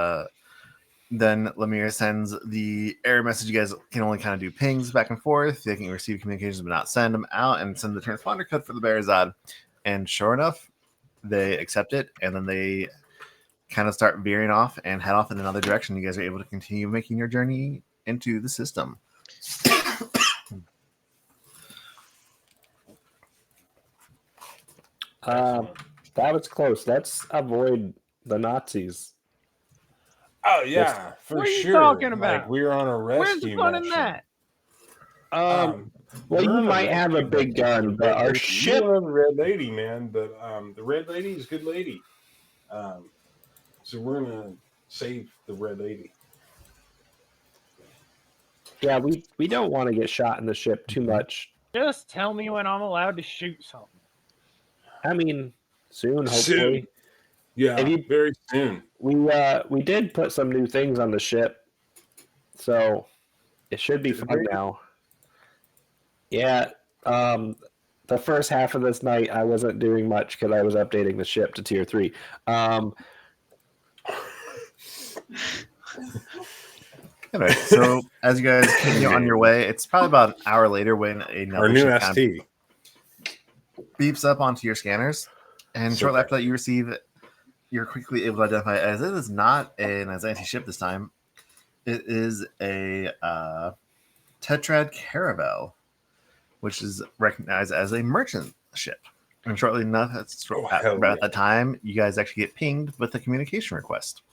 then Lemire sends the error message. You guys can only kind of do pings back and forth. They can receive communications but not send them out, and send the transponder code for the Bearzad. And sure enough, they accept it, and then they kind of start veering off and head off in another direction. You guys are able to continue making your journey into the system. That was close. Let's avoid the Nazis. Oh yeah, for What are you sure. talking Like about? we're on a Where's rescue the fun in mission. that? Well, we're you on might have a rescue big mission gun, with the but Red our Lady. ship. You don't have the Red Lady, man. But the Red Lady is a good lady. So we're gonna save the Red Lady. Yeah, we don't want to get shot in the ship too much. Just tell me when I'm allowed to shoot something. I mean, soon, hopefully. Soon. Yeah, very soon. We did put some new things on the ship, so it should be fun now. Yeah. The first half of this night, I wasn't doing much because I was updating the ship to tier 3. All right, so as you guys continue on your way, it's probably about an hour later when another Our new ship kind ST of beeps up onto your scanners, and shortly after that, you receive. You're quickly able to identify as it is not an Azanti ship this time. It is a Tetrad Caravel, which is recognized as a merchant ship. And shortly enough, at that time, you guys actually get pinged with a communication request.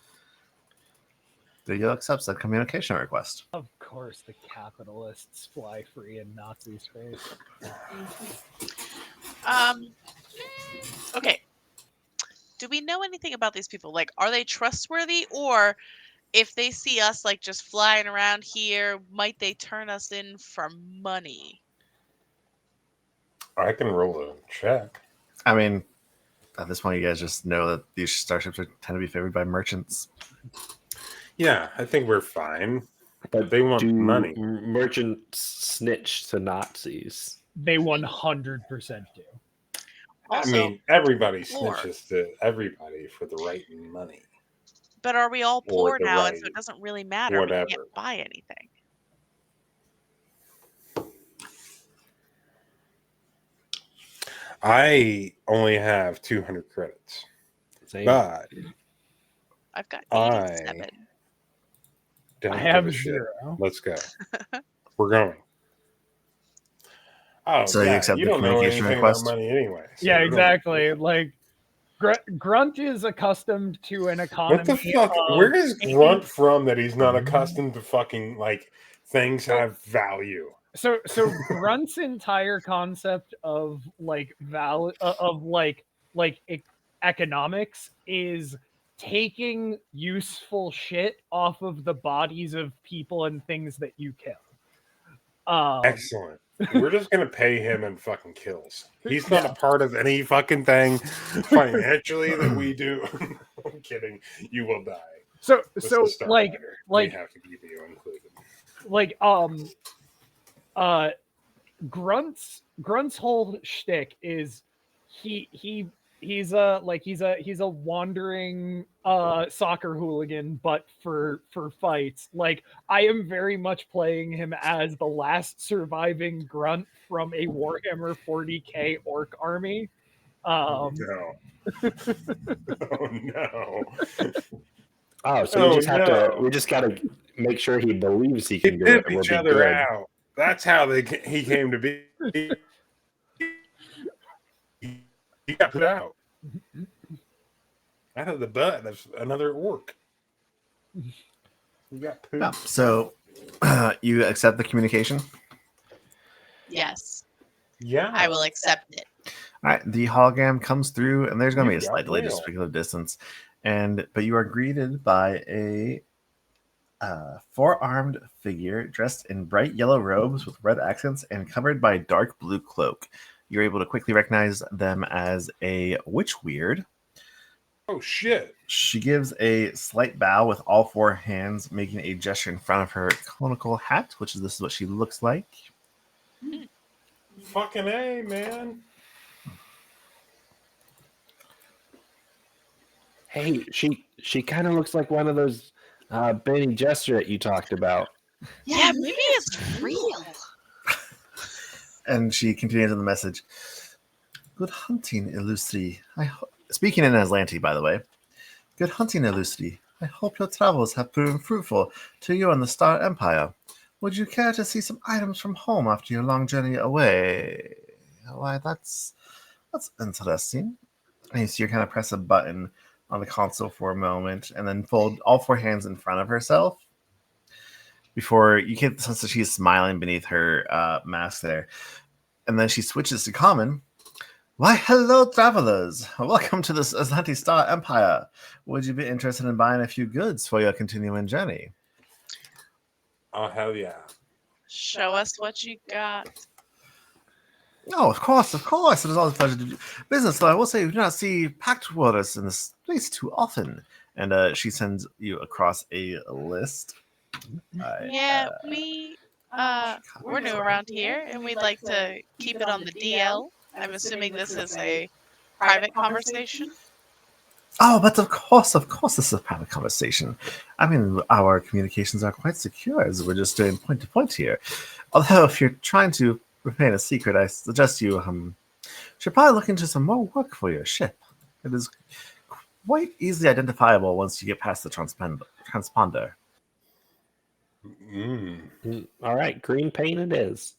Video accepts that communication request. Of course, the capitalists fly free in Nazi space. Okay. Do we know anything about these people? Like, are they trustworthy, or if they see us like just flying around here, might they turn us in for money? I can roll a check. I mean, at this point, you guys just know that these starships tend to be favored by merchants. Yeah, I think we're fine. But they want do money. Merchants snitch to Nazis? They 100% do. Also, I mean, everybody poor. snitches to everybody for the right money. But are we all poor the now, and right so it doesn't really matter? whatever. We can't buy anything. I only have 200 credits. Same. But I've got I 87. don't I give have a shit. 0. Let's go. We're going. Oh, So you accept the don't know communication anything request? about money anyway. So Yeah, we don't- exactly. Like, Grunt is accustomed to an economy. What the fuck? of- Where is Grunt from that he's not accustomed to fucking like things have value? So Grunt's entire concept of economics is taking useful shit off of the bodies of people and things that you kill. Excellent. We're just gonna pay him in fucking kills. He's not a part of any fucking thing financially that we do. I'm kidding. You will die. So This is like we have to keep you included. Grunt's whole shtick is he's a wandering soccer hooligan, but for fights. Like, I am very much playing him as the last surviving Grunt from a Warhammer 40k orc army. No. Oh no. Oh, so we just gotta make sure he believes he can do it. Dip each other out. That's how he came to be. He got put out. Out of the butt of another orc. You got poop. Yeah, so you accept the communication. Yes, Yeah. I will accept it. All right, the hologram comes through, and there's going to be You've a got slight delay just mail. because of distance. But you are greeted by a four-armed figure dressed in bright yellow robes with red accents and covered by a dark blue cloak. You're able to quickly recognize them as a witch weird. Oh shit. She gives a slight bow with all four hands, making a gesture in front of her conical hat, which is this is what she looks like. Fucking A, man. Hey, she kind of looks like one of those Benny Gesserit you talked about. Yeah, maybe it's real. And she continues in the message. Good hunting, Illustri. Speaking in Aslanti, by the way. Good hunting, Illustri. I hope your travels have proven fruitful to you and the Star Empire. Would you care to see some items from home after your long journey away? Why, that's interesting. And you see her kind of press a button on the console for a moment and then fold all four hands in front of herself before you get the sense that she's smiling beneath her mask there. And then she switches to common. Why, hello, travelers. Welcome to this Aslanti Star Empire. Would you be interested in buying a few goods for your continuing journey? Oh, hell yeah. Show us what you got. Oh, of course. It is always a pleasure to do business. Though I will say, you do not see packed waters in this place too often. And she sends you across a list. Yeah, we're new around here, and we'd like to keep it on the DL. I'm assuming this is a private conversation. Oh, but of course, this is a private conversation. I mean, our communications are quite secure as we're just doing point to point here. Although, if you're trying to remain a secret, I suggest you should probably look into some more work for your ship. It is quite easily identifiable once you get past the transponder. All right, green paint it is.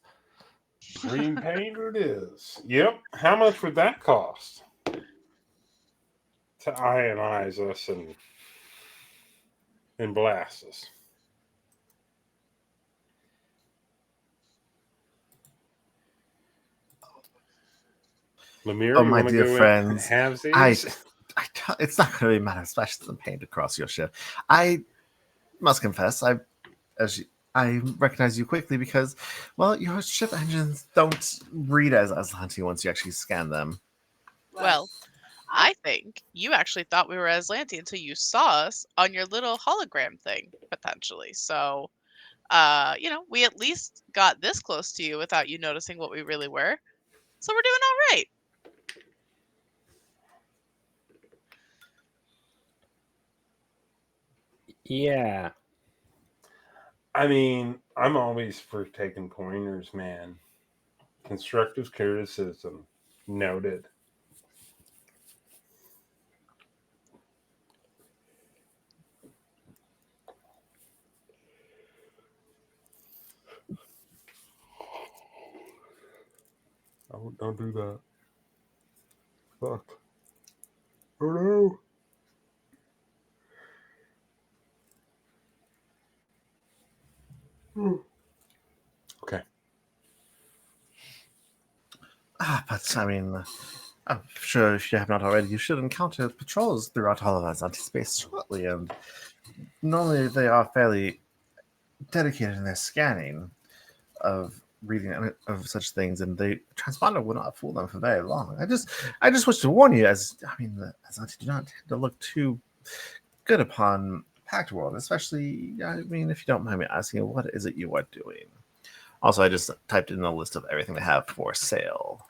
Green paint it is. Yep. How much would that cost? To ionize us and blast us. Lemire, Oh, you my wanna dear go in friends, halvesies? it's not going to really matter, especially the paint across your ship. I must confess, I recognize you quickly because, well, your ship engines don't read as Aslanti once you actually scan them. Well, I think you actually thought we were Aslanti until you saw us on your little hologram thing, potentially. So, we at least got this close to you without you noticing what we really were. So we're doing all right. Yeah. I mean, I'm always for taking pointers, man. Constructive criticism. Noted. Oh, don't do that. Fuck. Oh no. Okay. But I mean, I'm sure if you have not already, you should encounter patrols throughout all of Aslanti space shortly, and normally they are fairly dedicated in their scanning of reading of such things, and the transponder will not fool them for very long. I just wish to warn you, the Aslanti do not tend to look too good upon Pact World, especially, I mean, if you don't mind me asking, what is it you are doing? Also, I just typed in a list of everything they have for sale.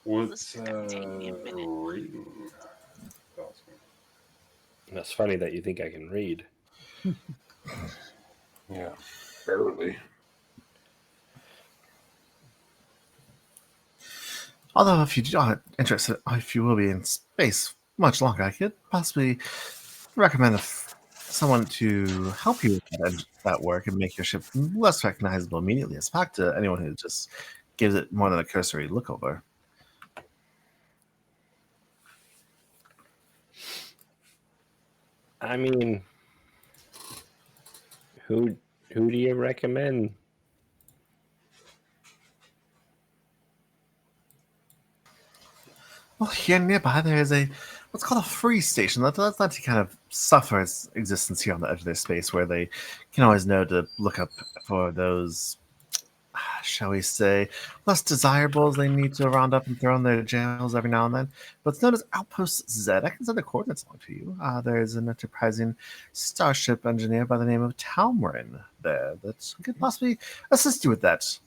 What's This is gonna take me a minute. reading? That's funny that you think I can read. Yeah, barely. Although, if you are interested, if you will be in space much longer, I could possibly recommend someone to help you with that work and make your ship less recognizable immediately as fact to anyone who just gives it more than a cursory look over. I mean, who do you recommend? Well, here nearby there is what's called a free station. That's to kind of suffer its existence here on the edge of their space, where they can always know to look up for those, shall we say, less desirables they need to round up and throw in their jails every now and then. But it's known as Outpost Z. I can send the coordinates along to you. There is an enterprising starship engineer by the name of Talmarin there that could possibly assist you with that.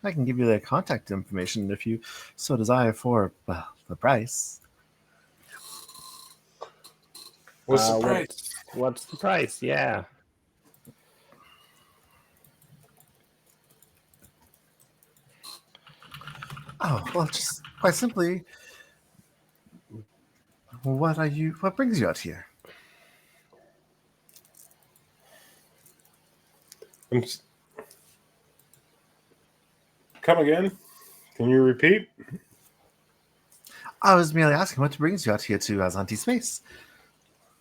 I can give you their contact information if you so desire for, well, the price. What's the price? What's the price? Yeah. Oh, well, just quite simply, what brings you out here? Come again? Can you repeat? I was merely asking what brings you out here to Azanti Space.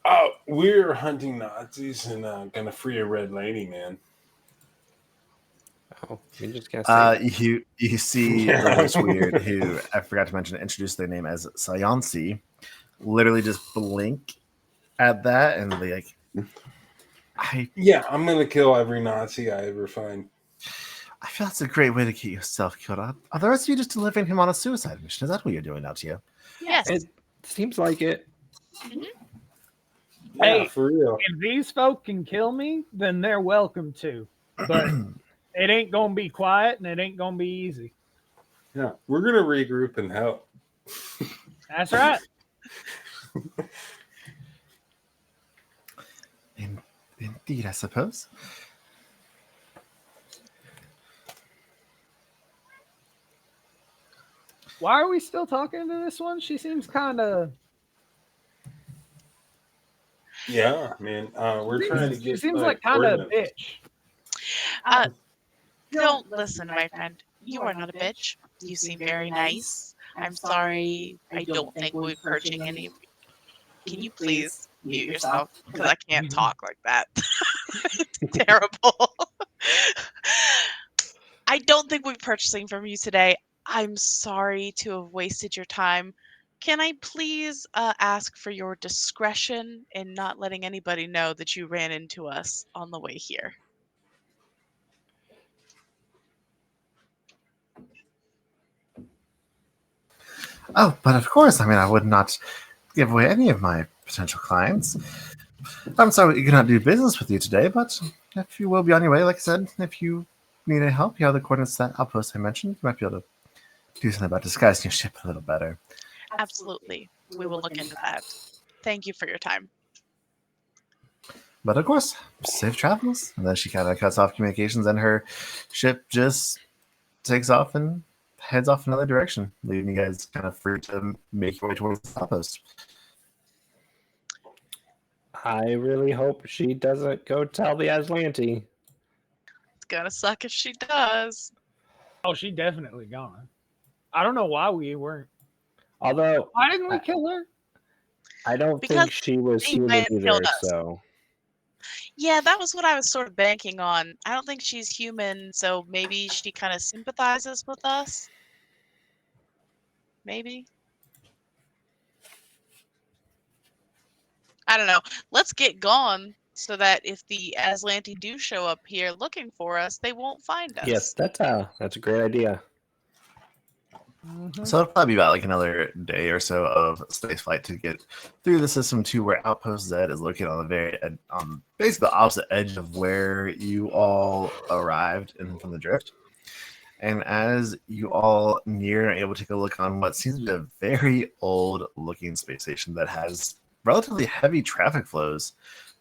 Oh, we're hunting Nazis and gonna free a red lady, man. Oh, you're just gonna say you see Yeah. Lewis Weird, who I forgot to mention, introduced their name as Sayansi, literally just blink at that and be like, Yeah, I'm gonna kill every Nazi I ever find. I feel that's a great way to get yourself killed. Are the rest of you just delivering him on a suicide mission? Is that what you're doing out here? Yes. it seems like it. Yeah, Hey. for real. If these folk can kill me, then they're welcome to. But it ain't gonna be quiet and it ain't gonna be easy. Yeah, we're gonna regroup and help. That's right. Indeed, I suppose. Why are we still talking to this one? She seems kind of. Yeah, man. We're trying to She get. seems like kind of a coordinates. bitch. Don't listen, my friend. You are not a bitch. You seem very nice. I'm sorry. I don't think we're purging any of you. Can you please mute yourself? Because I can't talk like that. It's terrible. I don't think we're purchasing from you today. I'm sorry to have wasted your time. Can I please ask for your discretion in not letting anybody know that you ran into us on the way here? Oh, but of course, I mean, I would not give away any of my potential clients. I'm sorry we cannot do business with you today, but if you will be on your way, like I said, if you need any help, you have the coordinates to that outpost I mentioned. You might be able to do something about disguising your ship a little better. Absolutely. We will look into that. Thank you for your time. But of course, safe travels. And then she kind of cuts off communications, and her ship just takes off and heads off another direction, leaving you guys kind of free to make your way towards the outpost. I really hope she doesn't go tell the Aslanti. It's gonna suck if she does. Oh, she definitely gone. I don't know why we weren't. Although Why didn't we kill her? I don't Because think she was they human might have either. killed us. So Yeah, that was what I was sort of banking on. I don't think she's human, so maybe she kind of sympathizes with us. Maybe. I don't know. Let's get gone so that if the Aslanti do show up here looking for us, they won't find us. yes, that's a great idea. Mhm. So it'll probably be about like another day or so of space flight to get through the system to where Outpost Z is located on the basically the opposite edge of where you all arrived in from the drift. And as you all near and able to take a look on what seems to be a very old looking space station that has relatively heavy traffic flows.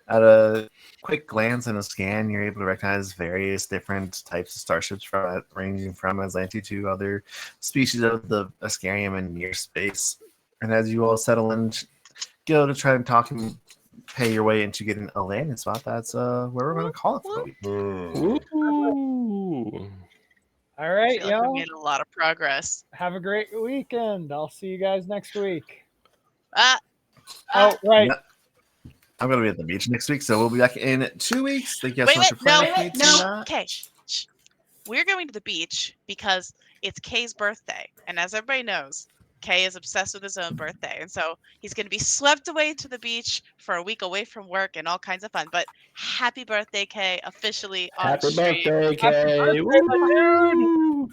At a quick glance and a scan, you're able to recognize various different types of starships ranging from Aslanti to other species of the Ascarium in near space. And as you all settle in, go to try and talk and pay your way into getting a landing spot, that's where we're going to call it for the week. Ooh. All I right, feel like we y'all. made a lot of progress. Have a great weekend. I'll see you guys next week. Ah, Oh, right. Yeah. I'm going to be at the beach next week, so we'll be back in 2 weeks. Thank you guys wait, so much wait, for no, playing with me no. tonight. Okay, shh. We're going to the beach because it's Kay's birthday, and as everybody knows, Kay is obsessed with his own birthday, and so he's going to be swept away to the beach for a week away from work and all kinds of fun. But happy birthday, Kay, officially on Happy stream. birthday, Kay. birthday, my dude. Woo!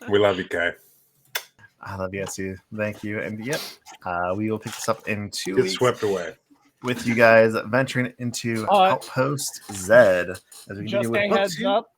We love you, Kay. I love you guys too. Thank you. And yep, we will pick this up in 2 Get weeks swept away. with you guys venturing into Outpost Z. As we Just continue with a book heads 2. up.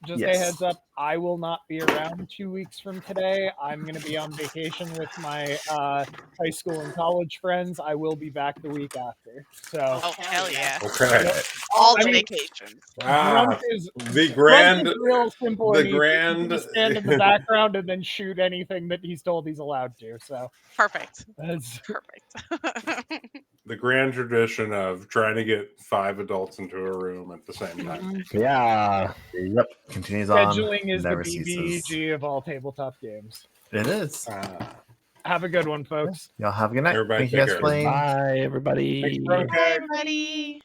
Just Yes. a heads up. I will not be around 2 weeks from today. I'm going to be on vacation with my high school and college friends. I will be back the week after. So Oh, hell yeah. Okay. All I the mean, vacations. Grunt is The grand, Grunt is real simple. the and he's grand, gonna stand in the background and then shoot anything that he's told he's allowed to. So Perfect. that's Perfect. the grand tradition of trying to get 5 adults into a room at the same time. Yeah. Yep. Continues on. scheduling is the Never ceases. BBEG of all tabletop games. It is. Have a good one, folks. Y'all have a good night. Everybody Thank you take guys care. for playing. Bye, everybody. Thanks, Bro. Bye, everybody.